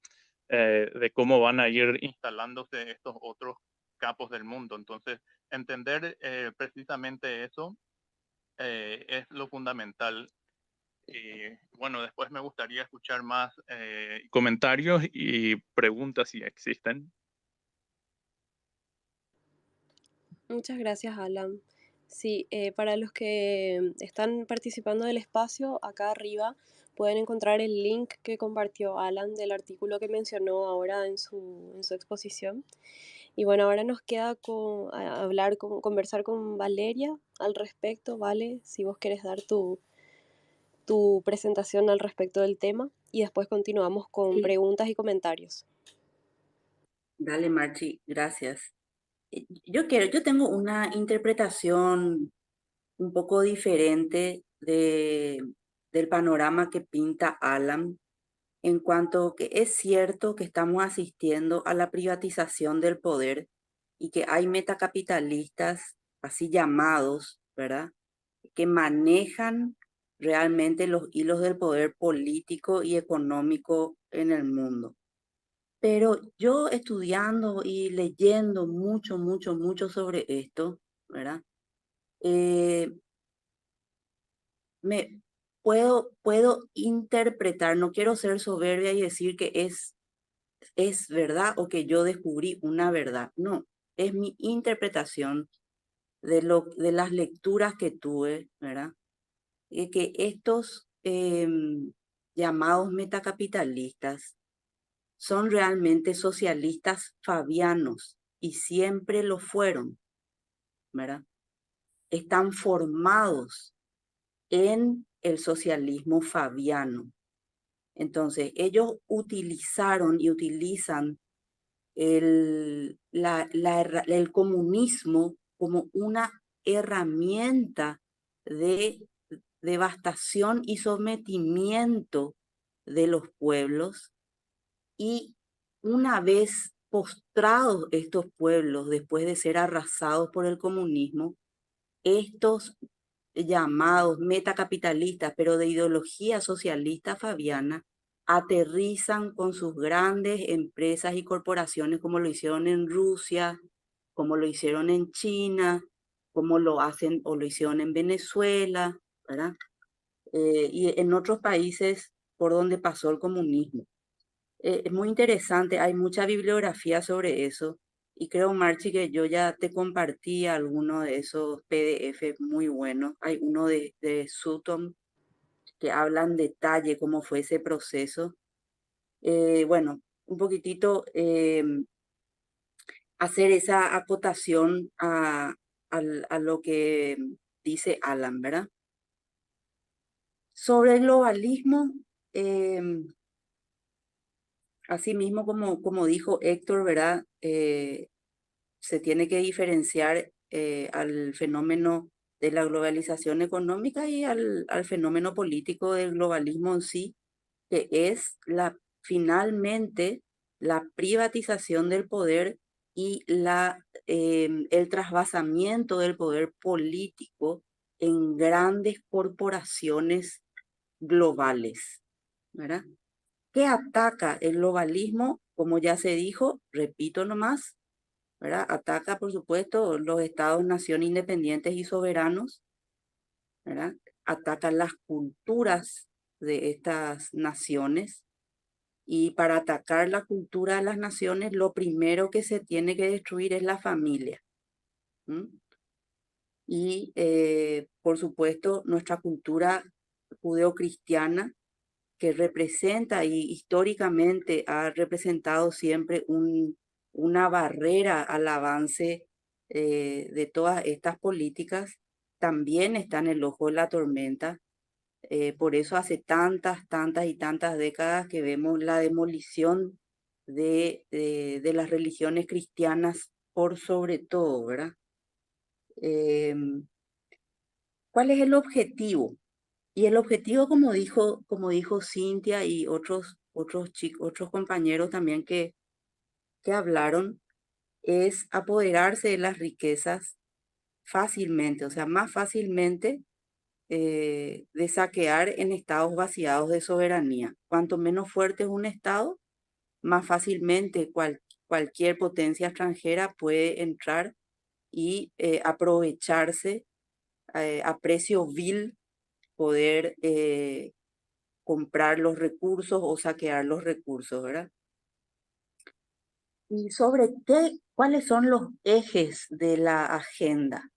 de cómo van a ir instalándose estos otros capos del mundo. Entonces, entender precisamente eso es lo fundamental. Y bueno, después me gustaría escuchar más comentarios y preguntas si existen. Muchas gracias, Alan. Sí, para los que están participando del espacio, acá arriba pueden encontrar el link que compartió Alan del artículo que mencionó ahora en su exposición. Y bueno, ahora nos queda conversar con Valeria al respecto, ¿vale? Si vos querés dar tu presentación al respecto del tema y después continuamos con Sí, preguntas y comentarios. dale, Marchi, gracias. Yo tengo una interpretación un poco diferente del panorama que pinta Alan, en cuanto que es cierto que estamos asistiendo a la privatización del poder y que hay metacapitalistas, así llamados, ¿verdad?, que manejan realmente los hilos del poder político y económico en el mundo. Pero yo estudiando y leyendo mucho sobre esto, ¿verdad? Eh, puedo interpretar, no quiero ser soberbia y decir que es verdad o que yo descubrí una verdad. No, es mi interpretación de las lecturas que tuve, ¿verdad? Que estos llamados metacapitalistas son realmente socialistas fabianos y siempre lo fueron, ¿verdad? Están formados en el socialismo fabiano. Entonces, ellos utilizaron y utilizan el comunismo como una herramienta de devastación y sometimiento de los pueblos, y una vez postrados estos pueblos después de ser arrasados por el comunismo, estos llamados metacapitalistas, pero de ideología socialista fabiana, aterrizan con sus grandes empresas y corporaciones como lo hicieron en Rusia, como lo hicieron en China, como lo hacen o lo hicieron en Venezuela, ¿verdad? Y en otros países por donde pasó el comunismo. Es muy interesante, hay mucha bibliografía sobre eso. Y creo, Marchi, que yo ya te compartí alguno de esos PDF muy buenos. Hay uno de Sutton que habla en detalle cómo fue ese proceso. Bueno, un poquitito hacer esa acotación a lo que dice Alan, ¿verdad? Sobre el globalismo, así mismo como dijo Héctor, ¿verdad? Se tiene que diferenciar al fenómeno de la globalización económica y al fenómeno político del globalismo en sí, que es finalmente la privatización del poder y el trasvasamiento del poder político en grandes corporaciones globales, ¿verdad? ¿Qué ataca el globalismo? Como ya se dijo, repito nomás, ¿verdad? Ataca, por supuesto, los estados-nación independientes y soberanos, ¿verdad? Ataca las culturas de estas naciones. Y para atacar la cultura de las naciones, lo primero que se tiene que destruir es la familia. ¿M? Y, por supuesto, nuestra cultura judeocristiana, que representa y históricamente ha representado siempre una barrera al avance de todas estas políticas, también está en el ojo de la tormenta. Por eso hace tantas y tantas décadas que vemos la demolición de las religiones cristianas por sobre todo, ¿verdad? ¿Cuál es el objetivo? Y el objetivo, como dijo Cintia y otros compañeros también que hablaron, es apoderarse de las riquezas fácilmente, o sea, más fácilmente de saquear en estados vaciados de soberanía. Cuanto menos fuerte es un estado, más fácilmente cualquier potencia extranjera puede entrar y aprovecharse a precio vil, poder comprar los recursos o saquear los recursos, ¿verdad? Y sobre cuáles son los ejes de la agenda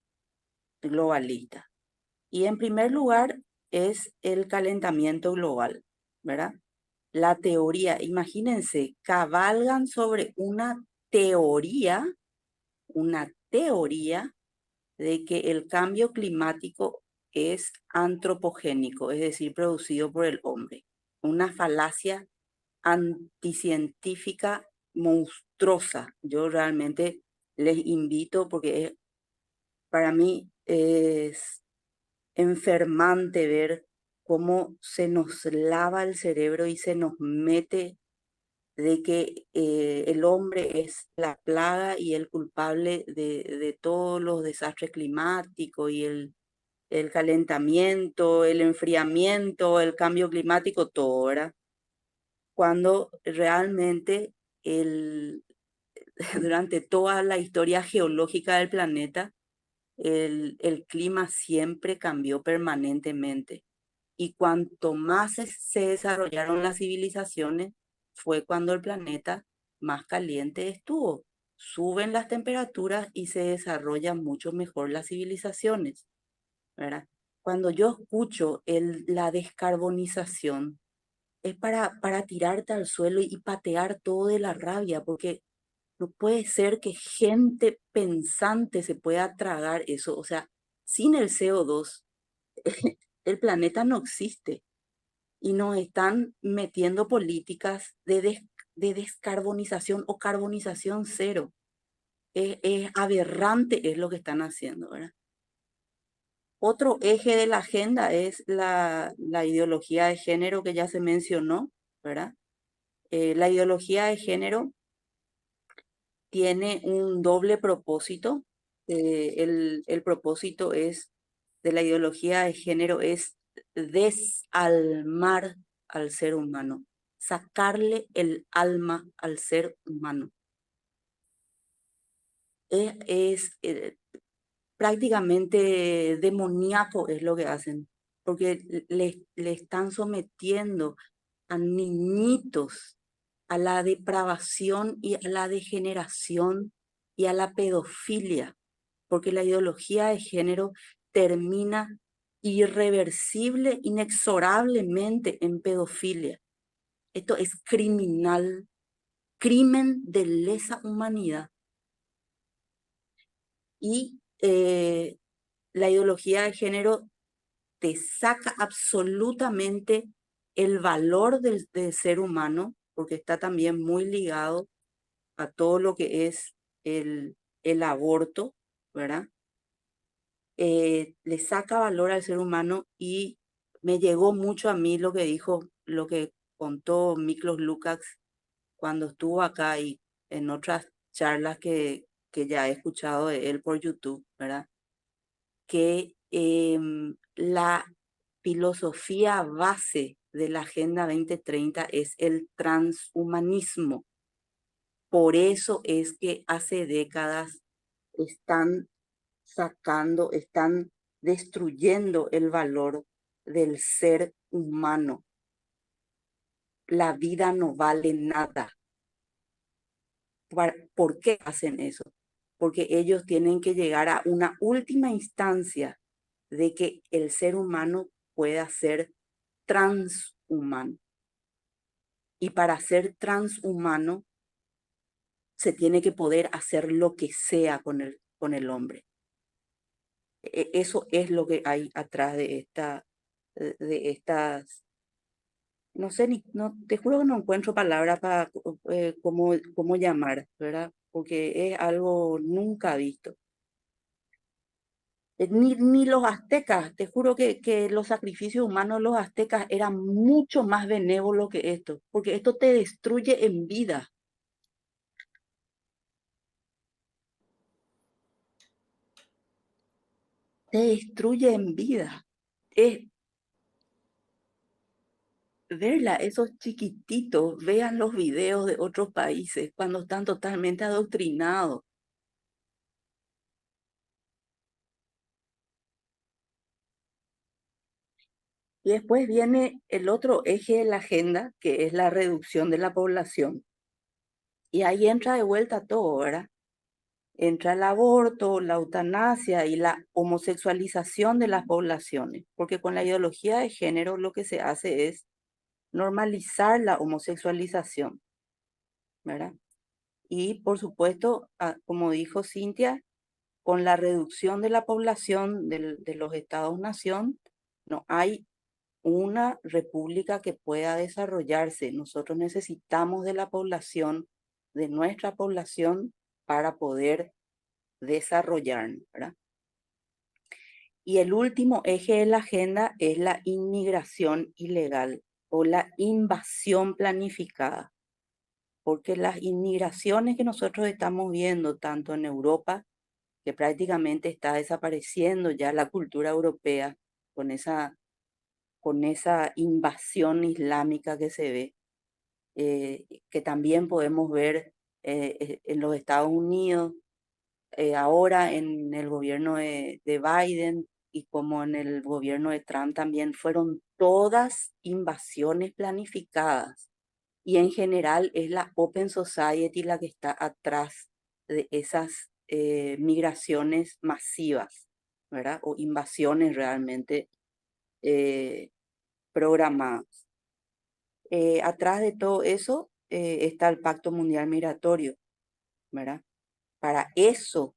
globalista. Y en primer lugar es el calentamiento global, ¿verdad? La teoría, imagínense, cabalgan sobre una teoría de que el cambio climático es antropogénico, es decir, producido por el hombre. Una falacia anticientífica monstruosa. Yo realmente les invito porque para mí es enfermante ver cómo se nos lava el cerebro y se nos mete de que el hombre es la plaga y el culpable de todos los desastres climáticos y el calentamiento, el enfriamiento, el cambio climático, todo, ¿verdad? Cuando realmente durante toda la historia geológica del planeta, el clima siempre cambió permanentemente. Y cuanto más se desarrollaron las civilizaciones, fue cuando el planeta más caliente estuvo. Suben las temperaturas y se desarrollan mucho mejor las civilizaciones, ¿verdad? Cuando yo escucho la descarbonización, es para tirarte al suelo y patear todo de la rabia, porque no puede ser que gente pensante se pueda tragar eso. O sea, sin el CO2, el planeta no existe. Y nos están metiendo políticas de descarbonización o carbonización cero. Es aberrante es lo que están haciendo, ¿verdad? Otro eje de la agenda es la ideología de género que ya se mencionó, ¿verdad? La ideología de género tiene un doble propósito. El propósito de la ideología de género es desalmar al ser humano, sacarle el alma al ser humano. Es prácticamente demoníaco es lo que hacen, porque le están sometiendo a niñitos a la depravación y a la degeneración y a la pedofilia, porque la ideología de género termina irreversible, inexorablemente en pedofilia. Esto es criminal, crimen de lesa humanidad. Y la ideología de género te saca absolutamente el valor del ser humano, porque está también muy ligado a todo lo que es el aborto, ¿verdad? Le saca valor al ser humano y me llegó mucho a mí lo que contó Miklos Lukács cuando estuvo acá y en otras charlas que ya he escuchado de él por YouTube, ¿verdad? Que la filosofía base de la Agenda 2030 es el transhumanismo. Por eso es que hace décadas están están destruyendo el valor del ser humano. La vida no vale nada. ¿Por qué hacen eso? Porque ellos tienen que llegar a una última instancia de que el ser humano pueda ser transhumano. Y para ser transhumano se tiene que poder hacer lo que sea con el hombre. Eso es lo que hay atrás de estas, no sé, no, te juro que no encuentro palabras para cómo llamar, ¿verdad? Porque es algo nunca visto. Ni los aztecas, te juro que los sacrificios humanos de los aztecas eran mucho más benévolos que esto, porque esto te destruye en vida. Te destruye en vida. Es verla, esos chiquititos, vean los videos de otros países cuando están totalmente adoctrinados. Y después viene el otro eje de la agenda, que es la reducción de la población. Y ahí entra de vuelta todo, ¿verdad? Entra el aborto, la eutanasia y la homosexualización de las poblaciones, porque con la ideología de género lo que se hace es normalizar la homosexualización, ¿verdad? Y por supuesto, como dijo Cintia, con la reducción de la población de los estados-nación, no hay una república que pueda desarrollarse. Nosotros necesitamos de la población, de nuestra población, para poder desarrollarnos, ¿verdad? Y el último eje de la agenda es la inmigración ilegal o la invasión planificada, porque las inmigraciones que nosotros estamos viendo tanto en Europa, que prácticamente está desapareciendo ya la cultura europea con esa invasión islámica que se ve, que también podemos ver en los Estados Unidos, ahora en el gobierno de Biden y como en el gobierno de Trump también fueron todas invasiones planificadas. Y en general es la Open Society la que está atrás de esas migraciones masivas, ¿verdad? O invasiones realmente programadas. Atrás de todo eso está el Pacto Mundial Migratorio, ¿verdad? Para esto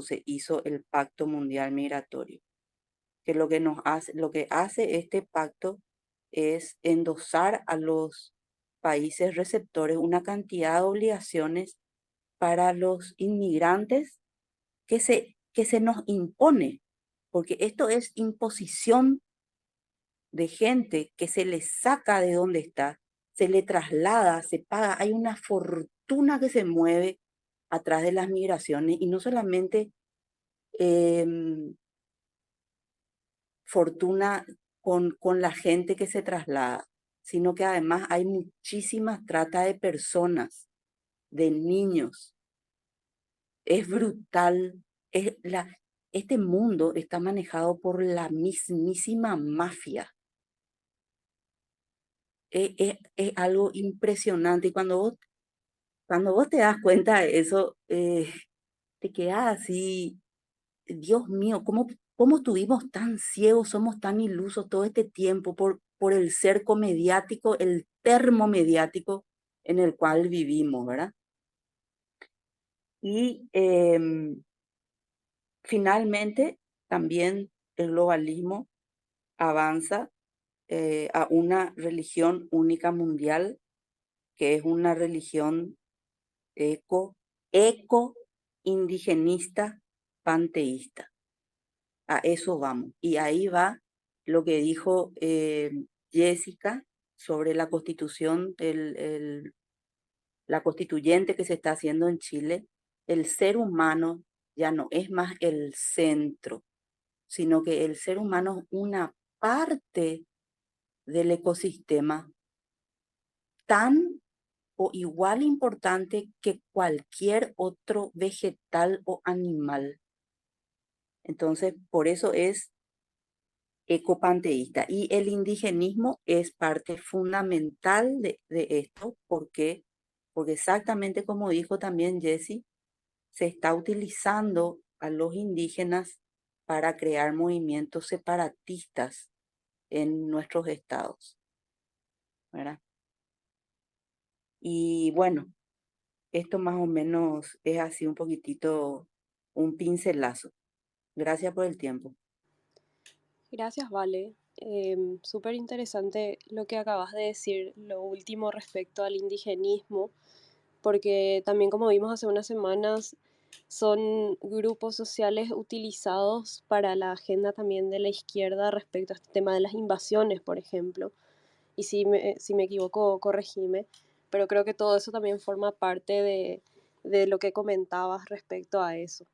se hizo el Pacto Mundial Migratorio, que lo que hace este pacto es endosar a los países receptores una cantidad de obligaciones para los inmigrantes que se nos impone, porque esto es imposición de gente que se le saca de donde está, se le traslada, se paga, hay una fortuna que se mueve atrás de las migraciones y no solamente fortuna con la gente que se traslada, sino que además hay muchísima trata de personas, de niños. Es brutal. Este mundo está manejado por la mismísima mafia. Es algo impresionante. Y cuando vos te das cuenta de eso, te quedas así, Dios mío, ¿cómo estuvimos tan ciegos, somos tan ilusos todo este tiempo por el cerco mediático, el termomediático en el cual vivimos, ¿verdad? Y finalmente, también el globalismo avanza a una religión única mundial, que es una religión eco-indigenista panteísta. A eso vamos. Y ahí va lo que dijo Jessica sobre la constitución, la constituyente que se está haciendo en Chile. El ser humano ya no es más el centro, sino que el ser humano es una parte del ecosistema tan o igual importante que cualquier otro vegetal o animal. Entonces, por eso es ecopanteísta. Y el indigenismo es parte fundamental de esto, porque exactamente como dijo también Jesse, se está utilizando a los indígenas para crear movimientos separatistas en nuestros estados, ¿verdad? Y bueno, esto más o menos es así un poquitito, un pincelazo. Gracias por el tiempo. Gracias, Vale. Súper interesante lo que acabas de decir, lo último respecto al indigenismo, porque también como vimos hace unas semanas, son grupos sociales utilizados para la agenda también de la izquierda respecto a este tema de las invasiones, por ejemplo. Y si me equivoco, corregime, pero creo que todo eso también forma parte de lo que comentabas respecto a eso.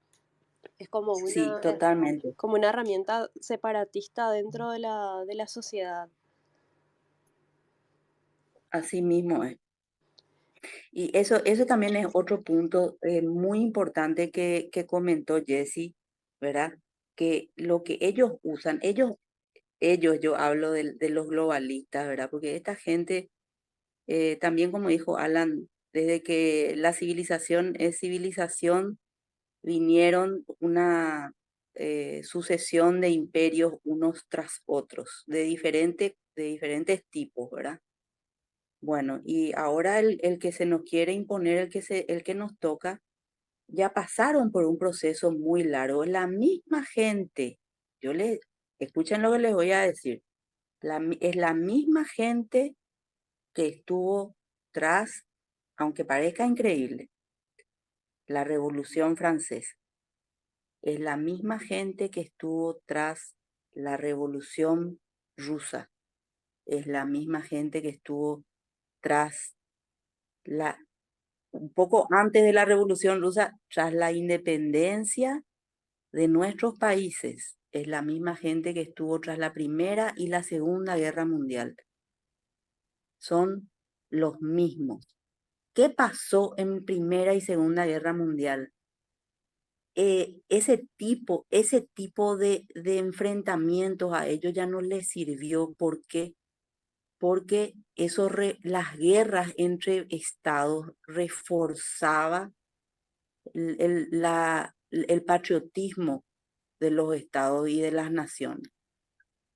Es Sí, totalmente. como una herramienta separatista dentro de la sociedad. Así mismo es. Y eso también es otro punto muy importante que comentó Jesse, ¿verdad? Que lo que ellos usan, yo hablo de los globalistas, ¿verdad? Porque esta gente, también como dijo Alan, desde que la civilización es civilización, vinieron una sucesión de imperios unos tras otros, de diferentes tipos, ¿verdad? Bueno, y ahora el que se nos quiere imponer, el que nos toca, ya pasaron por un proceso muy largo. La misma gente, escuchen lo que les voy a decir, es la misma gente que estuvo tras, aunque parezca increíble, la Revolución Francesa. Es la misma gente que estuvo tras la Revolución Rusa. Es la misma gente que estuvo tras un poco antes de la Revolución Rusa, tras la independencia de nuestros países. Es la misma gente que estuvo tras la Primera y la Segunda Guerra Mundial. Son los mismos. ¿Qué pasó en Primera y Segunda Guerra Mundial? Ese tipo de enfrentamientos a ellos ya no les sirvió. ¿Por qué? Porque las guerras entre estados reforzaba el patriotismo de los estados y de las naciones.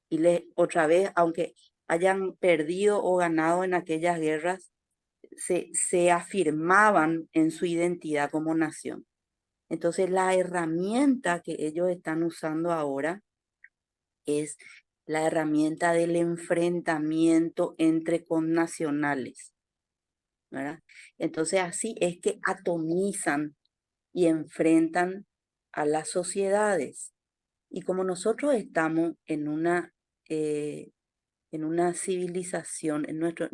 Y otra vez, aunque hayan perdido o ganado en aquellas guerras, se afirmaban en su identidad como nación. Entonces, la herramienta que ellos están usando ahora es la herramienta del enfrentamiento entre connacionales, ¿verdad? Entonces, así es que atomizan y enfrentan a las sociedades. Y como nosotros estamos en una civilización, en nuestra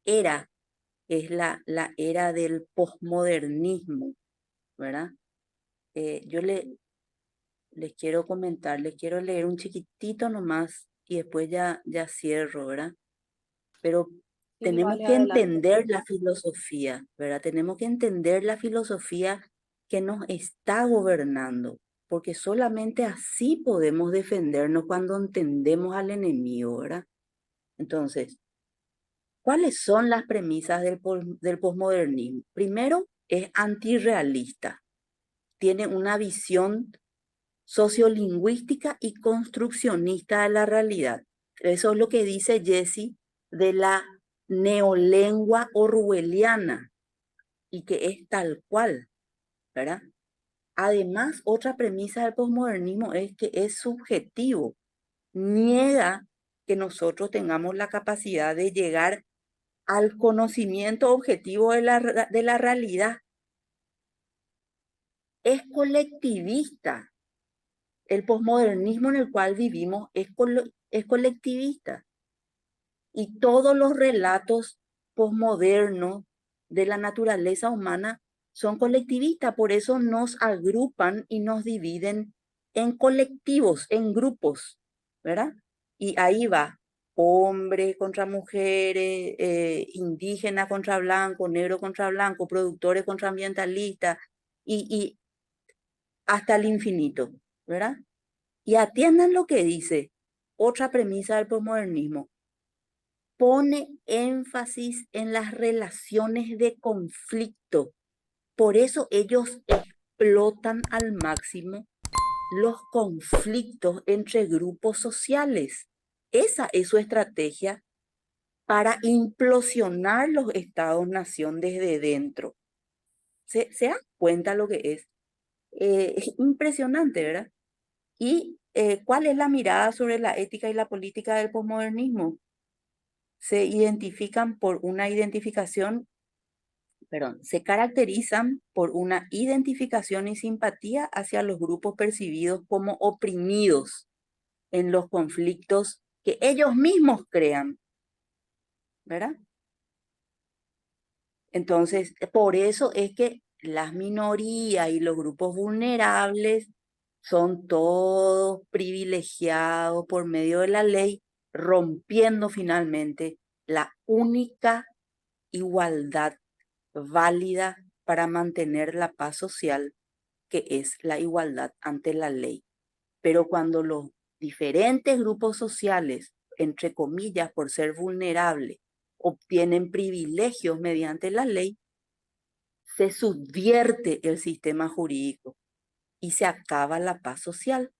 era es la era del posmodernismo, ¿verdad? Yo les quiero comentar, les quiero leer un chiquitito nomás y después ya cierro, ¿verdad? Pero Sí, tenemos vale, que adelante. entender la filosofía, ¿verdad? Tenemos que entender la filosofía que nos está gobernando, porque solamente así podemos defendernos cuando entendemos al enemigo, ¿verdad? Entonces, ¿cuáles son las premisas del posmodernismo? Primero, es antirrealista, tiene una visión sociolingüística y construccionista de la realidad. Eso es lo que dice Jesse de la neolengua orwelliana y que es tal cual, ¿verdad? Además, otra premisa del posmodernismo es que es subjetivo, niega que nosotros tengamos la capacidad de llegar al conocimiento objetivo de la realidad. Es colectivista. El posmodernismo en el cual vivimos es colectivista. Y todos los relatos posmodernos de la naturaleza humana son colectivistas, por eso nos agrupan y nos dividen en colectivos, en grupos, ¿verdad? Y ahí va, hombres contra mujeres, indígenas contra blanco, negro contra blanco, productores contra ambientalistas, y hasta el infinito, ¿verdad? Y atiendan lo que dice otra premisa del posmodernismo. Pone énfasis en las relaciones de conflicto. Por eso ellos explotan al máximo los conflictos entre grupos sociales. Esa es su estrategia para implosionar los estados-nación desde dentro. ¿Se dan cuenta lo que es? Es impresionante, ¿verdad? ¿Y cuál es la mirada sobre la ética y la política del posmodernismo? Se identifican por una identificación, perdón, se caracterizan por una identificación y simpatía hacia los grupos percibidos como oprimidos en los conflictos que ellos mismos crean, ¿verdad? Entonces, por eso es que las minorías y los grupos vulnerables son todos privilegiados por medio de la ley, rompiendo finalmente la única igualdad válida para mantener la paz social, que es la igualdad ante la ley. Pero cuando los diferentes grupos sociales, entre comillas, por ser vulnerables, obtienen privilegios mediante la ley, se subvierte el sistema jurídico y se acaba la paz social.